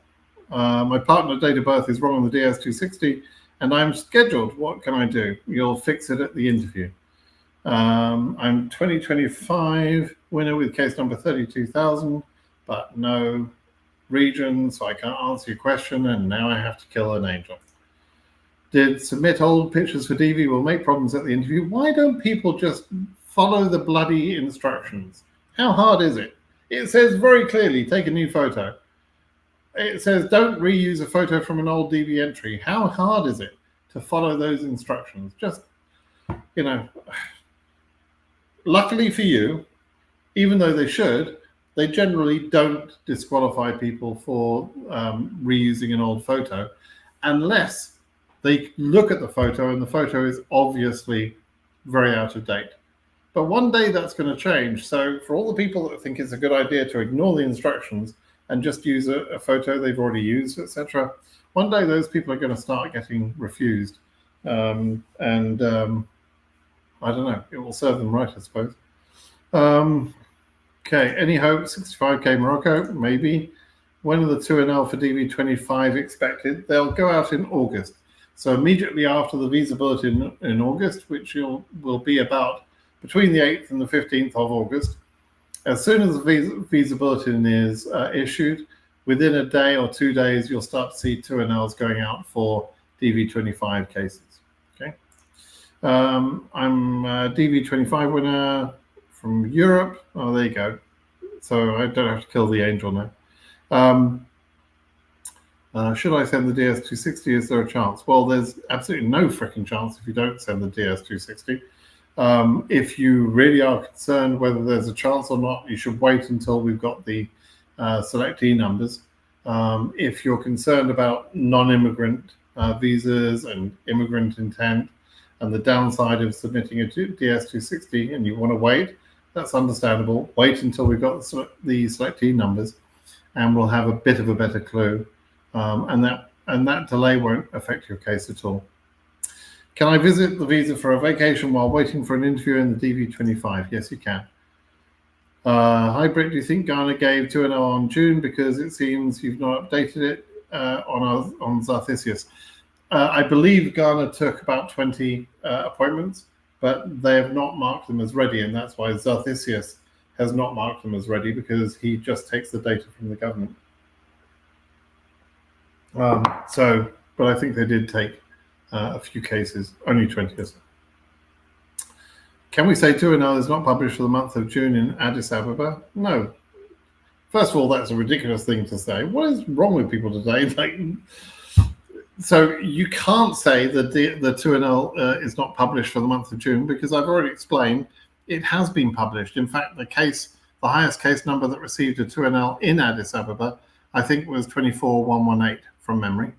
A: My partner date of birth is wrong on the DS260 and I'm scheduled. What can I do? You'll fix it at the interview. I'm 2025 winner with case number 32,000, but no region, so I can't answer your question, and now I have to kill an angel. Did submit old pictures for DV will make problems at the interview. Why don't people just follow the bloody instructions? How hard is it? It says very clearly, take a new photo. It says don't reuse a photo from an old DV entry. How hard is it to follow those instructions? Just, you know, luckily for you, even though they should, they generally don't disqualify people for reusing an old photo unless they look at the photo and the photo is obviously very out of date. But one day that's going to change. So for all the people that think it's a good idea to ignore the instructions and just use a photo they've already used, etc., one day those people are going to start getting refused. I don't know, it will serve them right, I suppose. Okay, any hope? 65k Morocco, maybe. When are the 2NL for DV25 expected? They'll go out in August. So immediately after the visa bulletin in August, which will be about between the 8th and the 15th of August. As soon as the visa bulletin is issued, within a day or 2 days, you'll start to see 2NLs going out for DV25 cases. Okay. I'm a DV25 winner from Europe. Oh, there you go. So I don't have to kill the angel now. Should I send the DS260? Is there a chance? Well, there's absolutely no freaking chance if you don't send the DS260. If you really are concerned whether there's a chance or not, you should wait until we've got the selectee numbers. If you're concerned about non-immigrant visas and immigrant intent and the downside of submitting a DS260 and you want to wait, that's understandable. Wait until we've got the selectee numbers and we'll have a bit of a better clue. And that delay won't affect your case at all. Can I visit the visa for a vacation while waiting for an interview in the DV25? Yes, you can. Hi, Britt. Do you think Ghana gave 2NL on June because it seems you've not updated it on Zarthisius? I believe Ghana took about 20 appointments, but they have not marked them as ready, and that's why Zarthisius has not marked them as ready because he just takes the data from the government. But I think they did take a few cases, only 20 or so. Can we say 2NL is not published for the month of June in Addis Ababa? No. First of all, that's a ridiculous thing to say. What is wrong with people today? So you can't say that the 2NL is not published for the month of June because I've already explained it has been published. In fact, the highest case number that received a 2NL in Addis Ababa, I think was 24118 from memory.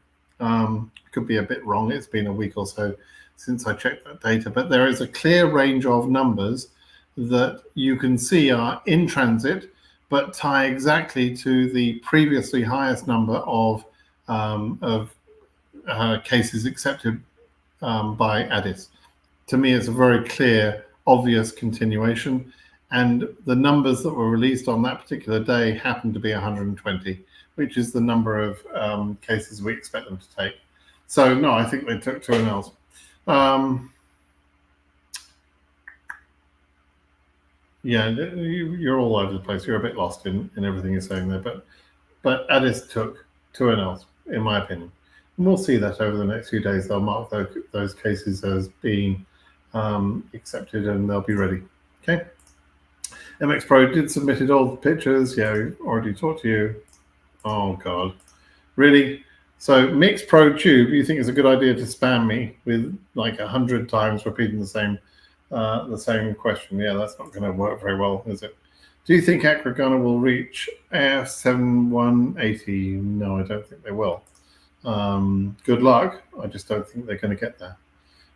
A: Could be a bit wrong. It's been a week or so since I checked that data, but there is a clear range of numbers that you can see are in transit, but tie exactly to the previously highest number of cases accepted by Addis. To me, it's a very clear, obvious continuation, and the numbers that were released on that particular day happened to be 120, which is the number of cases we expect them to take. So no, I think they took 2NLs. Yeah, you're all over the place. You're a bit lost in everything you're saying there, but Addis took 2NLs, in my opinion. And we'll see that over the next few days. They'll mark those cases as being accepted and they'll be ready. Okay. MX Pro did submitted all the pictures. Yeah, we've already talked to you. Oh God, really? So Mix Pro Tube, you think it's a good idea to spam me with like 100 times repeating the same question? Yeah, that's not going to work very well, is it? Do you think Accra Ghana will reach AF7180? No, I don't think they will. Good luck. I just don't think they're going to get there.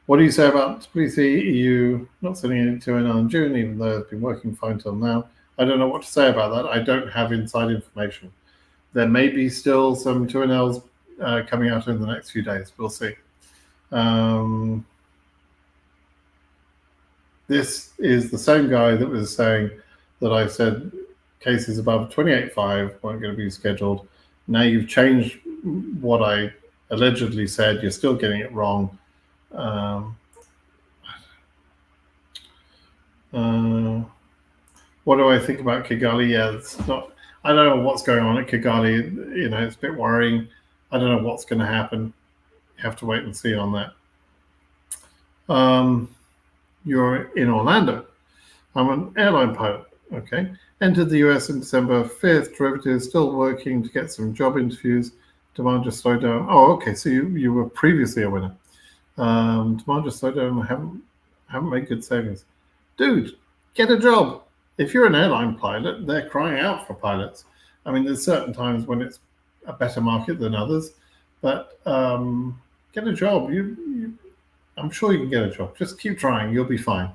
A: What do you say about Tbilisi EU not sending any 2NL in June, even though it's been working fine till now? I don't know what to say about that. I don't have inside information. There may be still some 2NLs coming out in the next few days. We'll see. This is the same guy that was saying that I said cases above 28.5 weren't going to be scheduled. Now you've changed what I allegedly said. You're still getting it wrong. What do I think about Kigali? Yeah, it's not. I don't know what's going on at Kigali. You know, it's a bit worrying. I don't know what's going to happen. You have to wait and see on that. You're in Orlando. I'm an airline pilot. Okay. Entered the US in December 5th. Derivatives still working to get some job interviews. Demand just slowed down. Oh, okay. So you were previously a winner. Demand just slowed down. Haven't made good savings. Dude, get a job. If you're an airline pilot, they're crying out for pilots. I mean, there's certain times when it's a better market than others, but get a job. I'm sure you can get a job. Just keep trying. You'll be fine.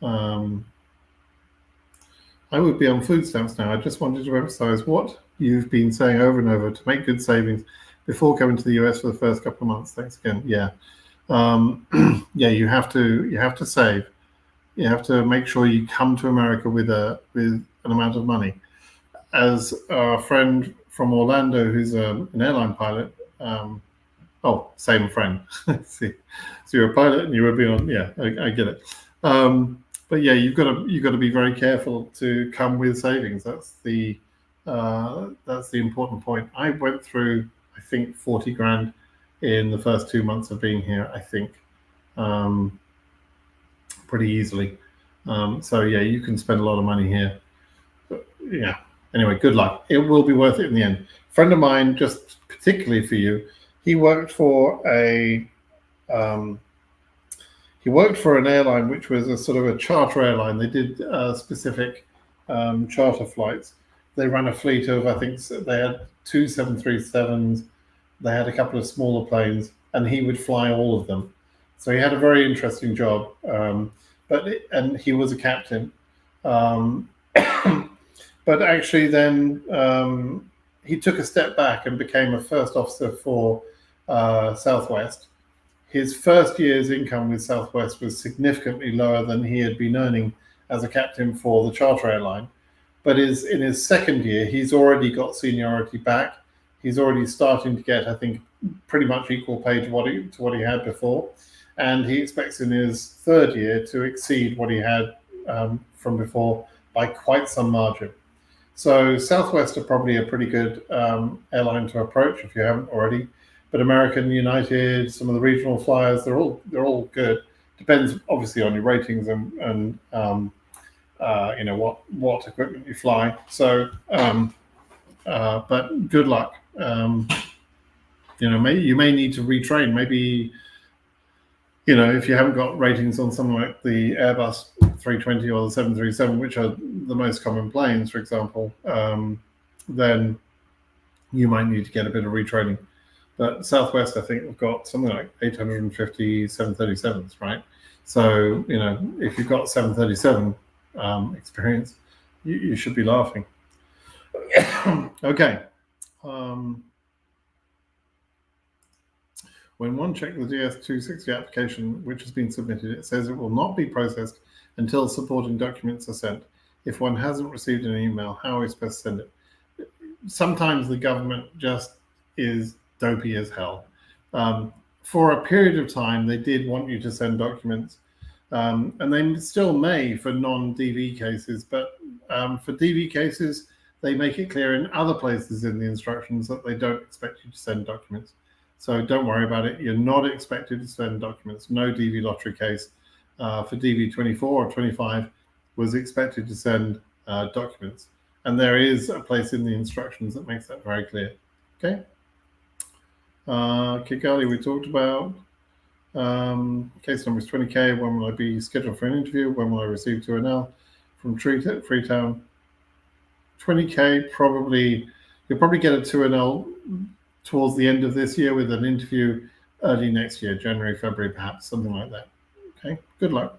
A: Um, I would be on food stamps now. I just wanted to emphasize what you've been saying over and over to make good savings before coming to the US for the first couple of months. Thanks again. Yeah. Yeah, you have to save. You have to make sure you come to America with an amount of money. As our friend from Orlando, who's an airline pilot, same friend. See, so you're a pilot and you would be on. Yeah, I get it. But yeah, you've got to be very careful to come with savings. That's the important point. I went through, I think, 40 grand in the first 2 months of being here. I think pretty easily. So yeah, you can spend a lot of money here. But yeah. Anyway, good luck. It will be worth it in the end. A friend of mine, just particularly for you, he worked for an airline which was a sort of a charter airline. They did specific charter flights. They ran a fleet of, I think, they had 2 737s. They had a couple of smaller planes, and he would fly all of them. So he had a very interesting job. And he was a captain. But actually, then he took a step back and became a first officer for Southwest. His first year's income with Southwest was significantly lower than he had been earning as a captain for the charter airline. But in his second year, he's already got seniority back. He's already starting to get, I think, pretty much equal pay to what he had before. And he expects in his third year to exceed what he had from before by quite some margin. So Southwest are probably a pretty good airline to approach if you haven't already. But American, United, some of the regional flyers, they're all good. Depends obviously on your ratings and what equipment you fly. So, but good luck. You may need to retrain. Maybe if you haven't got ratings on something like the Airbus 320 or the 737, which are the most common planes, for example, then you might need to get a bit of retraining. But Southwest, I think, have got something like 850 737s, right? So, if you've got 737 experience, you should be laughing. Okay. When one checks the DS-260 application which has been submitted, it says it will not be processed until supporting documents are sent. If one hasn't received an email, how are we supposed to send it? Sometimes the government just is dopey as hell. For a period of time, they did want you to send documents, and they still may for non-DV cases, but for DV cases, they make it clear in other places in the instructions that they don't expect you to send documents. So don't worry about it. You're not expected to send documents. No DV lottery case for DV 24 or 25 was expected to send documents. And there is a place in the instructions that makes that very clear. Okay. Kigali, we talked about. Case number is 20K. When will I be scheduled for an interview? When will I receive 2NL from Freetown? 20K, probably. You'll probably get a 2NL towards the end of this year with an interview early next year, January, February, perhaps, something like that. Okay, good luck.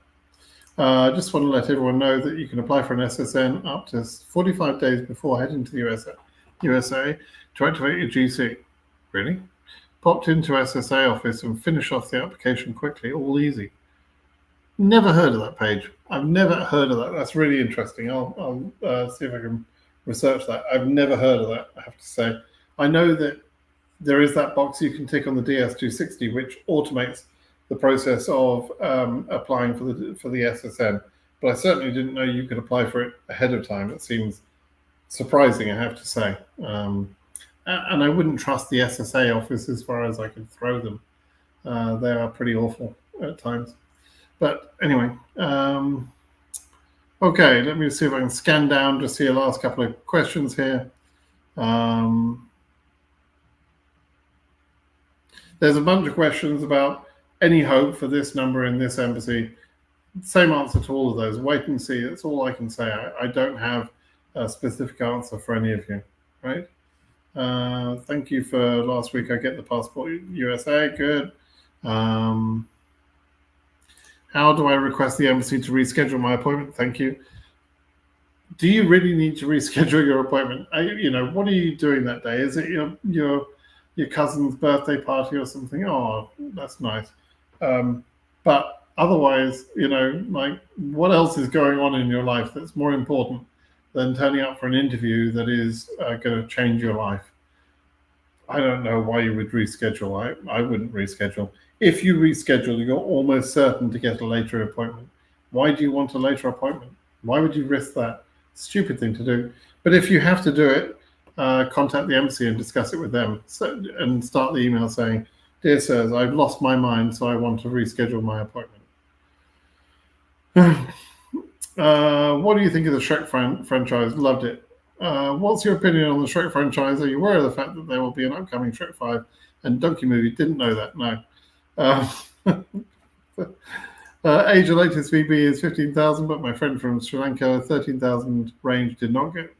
A: Just want to let everyone know that you can apply for an SSN up to 45 days before heading to the USA to activate your GC. Really? Popped into SSA office and finish off the application quickly, all easy. Never heard of that page. I've never heard of that. That's really interesting. I'll see if I can research that. I've never heard of that, I have to say. I know that there is that box you can tick on the DS-260, which automates the process of applying for the SSN. But I certainly didn't know you could apply for it ahead of time. It seems surprising, I have to say. And I wouldn't trust the SSA office as far as I could throw them. They are pretty awful at times. But anyway, Okay, let me see if I can scan down to see the last couple of questions here. There's a bunch of questions about any hope for this number in this embassy. Same answer to all of those. Wait and see. That's all I can say. I don't have a specific answer for any of you, right? Thank you for last week. I get the passport USA. Good. How do I request the embassy to reschedule my appointment? Thank you. Do you really need to reschedule your appointment? What are you doing that day? Is it your cousin's birthday party or something? Oh, that's nice. But otherwise, like, what else is going on in your life that's more important than turning up for an interview that is going to change your life? I don't know why you would reschedule. I wouldn't reschedule. If you reschedule, you're almost certain to get a later appointment. Why do you want a later appointment? Why would you risk that? Stupid thing to do. But if you have to do it, contact the embassy and discuss it with them. And start the email saying, "Dear sirs, I've lost my mind, so I want to reschedule my appointment." What do you think of the Shrek franchise? Loved it. What's your opinion on the Shrek franchise? Are you aware of the fact that there will be an upcoming Shrek 5 and Donkey movie? Didn't know that, no. Age of latest VB is 15,000, but my friend from Sri Lanka, 13,000 range, did not get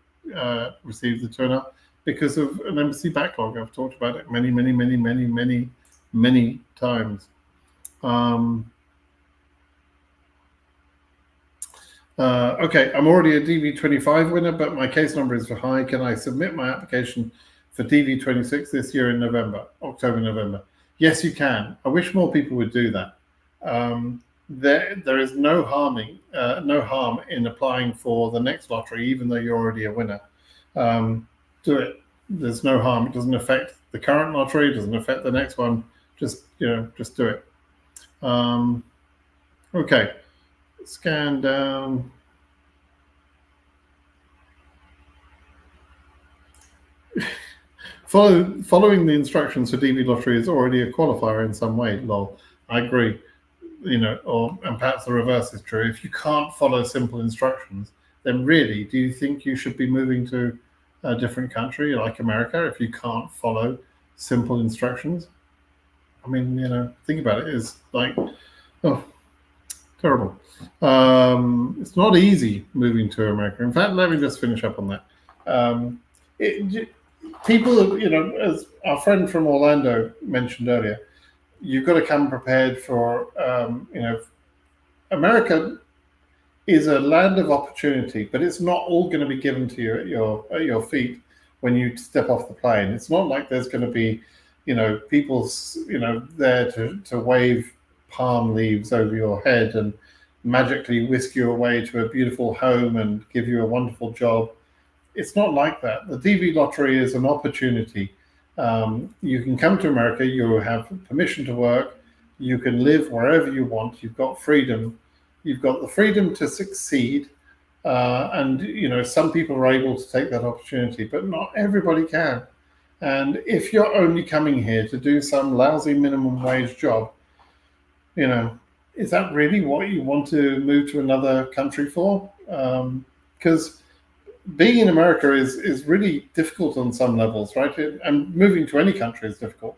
A: receive the turn up because of an embassy backlog. I've talked about it many times. Okay, I'm already a DV25 winner, but my case number is for high. Can I submit my application for DV26 this year in October, November? Yes, you can. I wish more people would do that. There is no harm in applying for the next lottery, even though you're already a winner. Do it. There's no harm. It doesn't affect the current lottery. It doesn't affect the next one. Just do it. Okay. Scan down. Following the instructions for DV Lottery is already a qualifier in some way. Lol. I agree. And perhaps the reverse is true. If you can't follow simple instructions, then really, do you think you should be moving to a different country like America if you can't follow simple instructions? I mean, think about it. It's like, oh, terrible. It's not easy moving to America. In fact, let me just finish up on that. People, as our friend from Orlando mentioned earlier, you've got to come prepared for, America is a land of opportunity, but it's not all going to be given to you at your feet when you step off the plane. It's not like there's going to be, people, there to wave palm leaves over your head and magically whisk you away to a beautiful home and give you a wonderful job. It's not like that. The DV lottery is an opportunity. You can come to America, you have permission to work, you can live wherever you want, you've got freedom, you've got the freedom to succeed, and some people are able to take that opportunity, but not everybody can. And if you're only coming here to do some lousy minimum wage job, is that really what you want to move to another country for? Because being in America is really difficult on some levels, right? And moving to any country is difficult.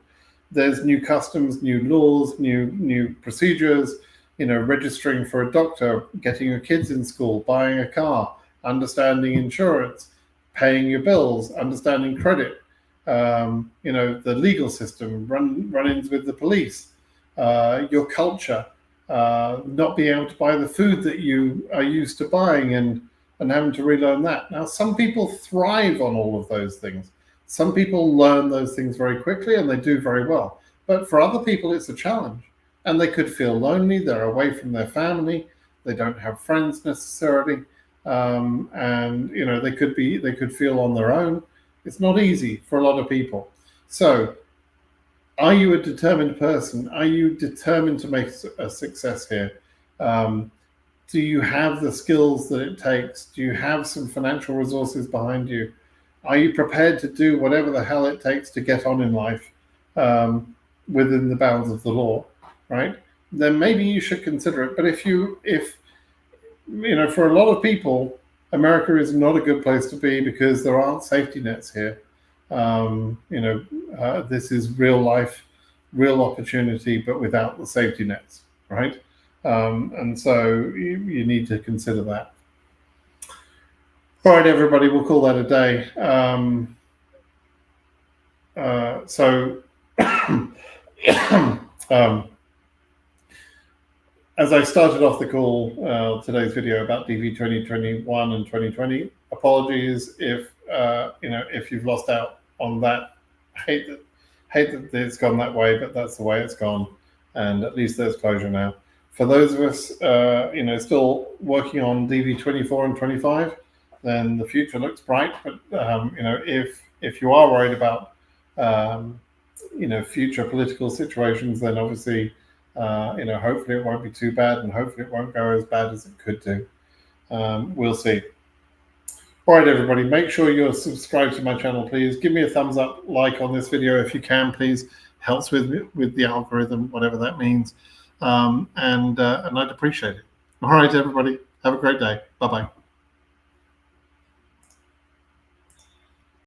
A: There's new customs, new laws, new procedures, registering for a doctor, getting your kids in school, buying a car, understanding insurance, paying your bills, understanding credit, the legal system, run-ins with the police, your culture, not being able to buy the food that you are used to buying and having to relearn that. Now, some people thrive on all of those things. Some people learn those things very quickly and they do very well. But for other people, it's a challenge. And they could feel lonely. They're away from their family. They don't have friends necessarily. And they could feel on their own. It's not easy for a lot of people. So are you a determined person? Are you determined to make a success here? Do you have the skills that it takes? Do you have some financial resources behind you? Are you prepared to do whatever the hell it takes to get on in life within the bounds of the law, right? Then maybe you should consider it. But if for a lot of people, America is not a good place to be because there aren't safety nets here. This is real life, real opportunity, but without the safety nets, right? And so you need to consider that. All right, everybody, we'll call that a day. As I started off the call, today's video about DV 2021 and 2020, apologies if you've lost out on that. Hate that it's gone that way, but that's the way it's gone, and at least there's closure now. For those of us, still working on DV 24 and 25, then the future looks bright. But if you are worried about future political situations, then obviously hopefully it won't be too bad, and hopefully it won't go as bad as it could do. We'll see. All right, everybody, make sure you're subscribed to my channel, please. Give me a thumbs up, like on this video if you can, please. Helps with the algorithm, whatever that means. And I'd appreciate it. All right, everybody, have a great day. Bye-bye.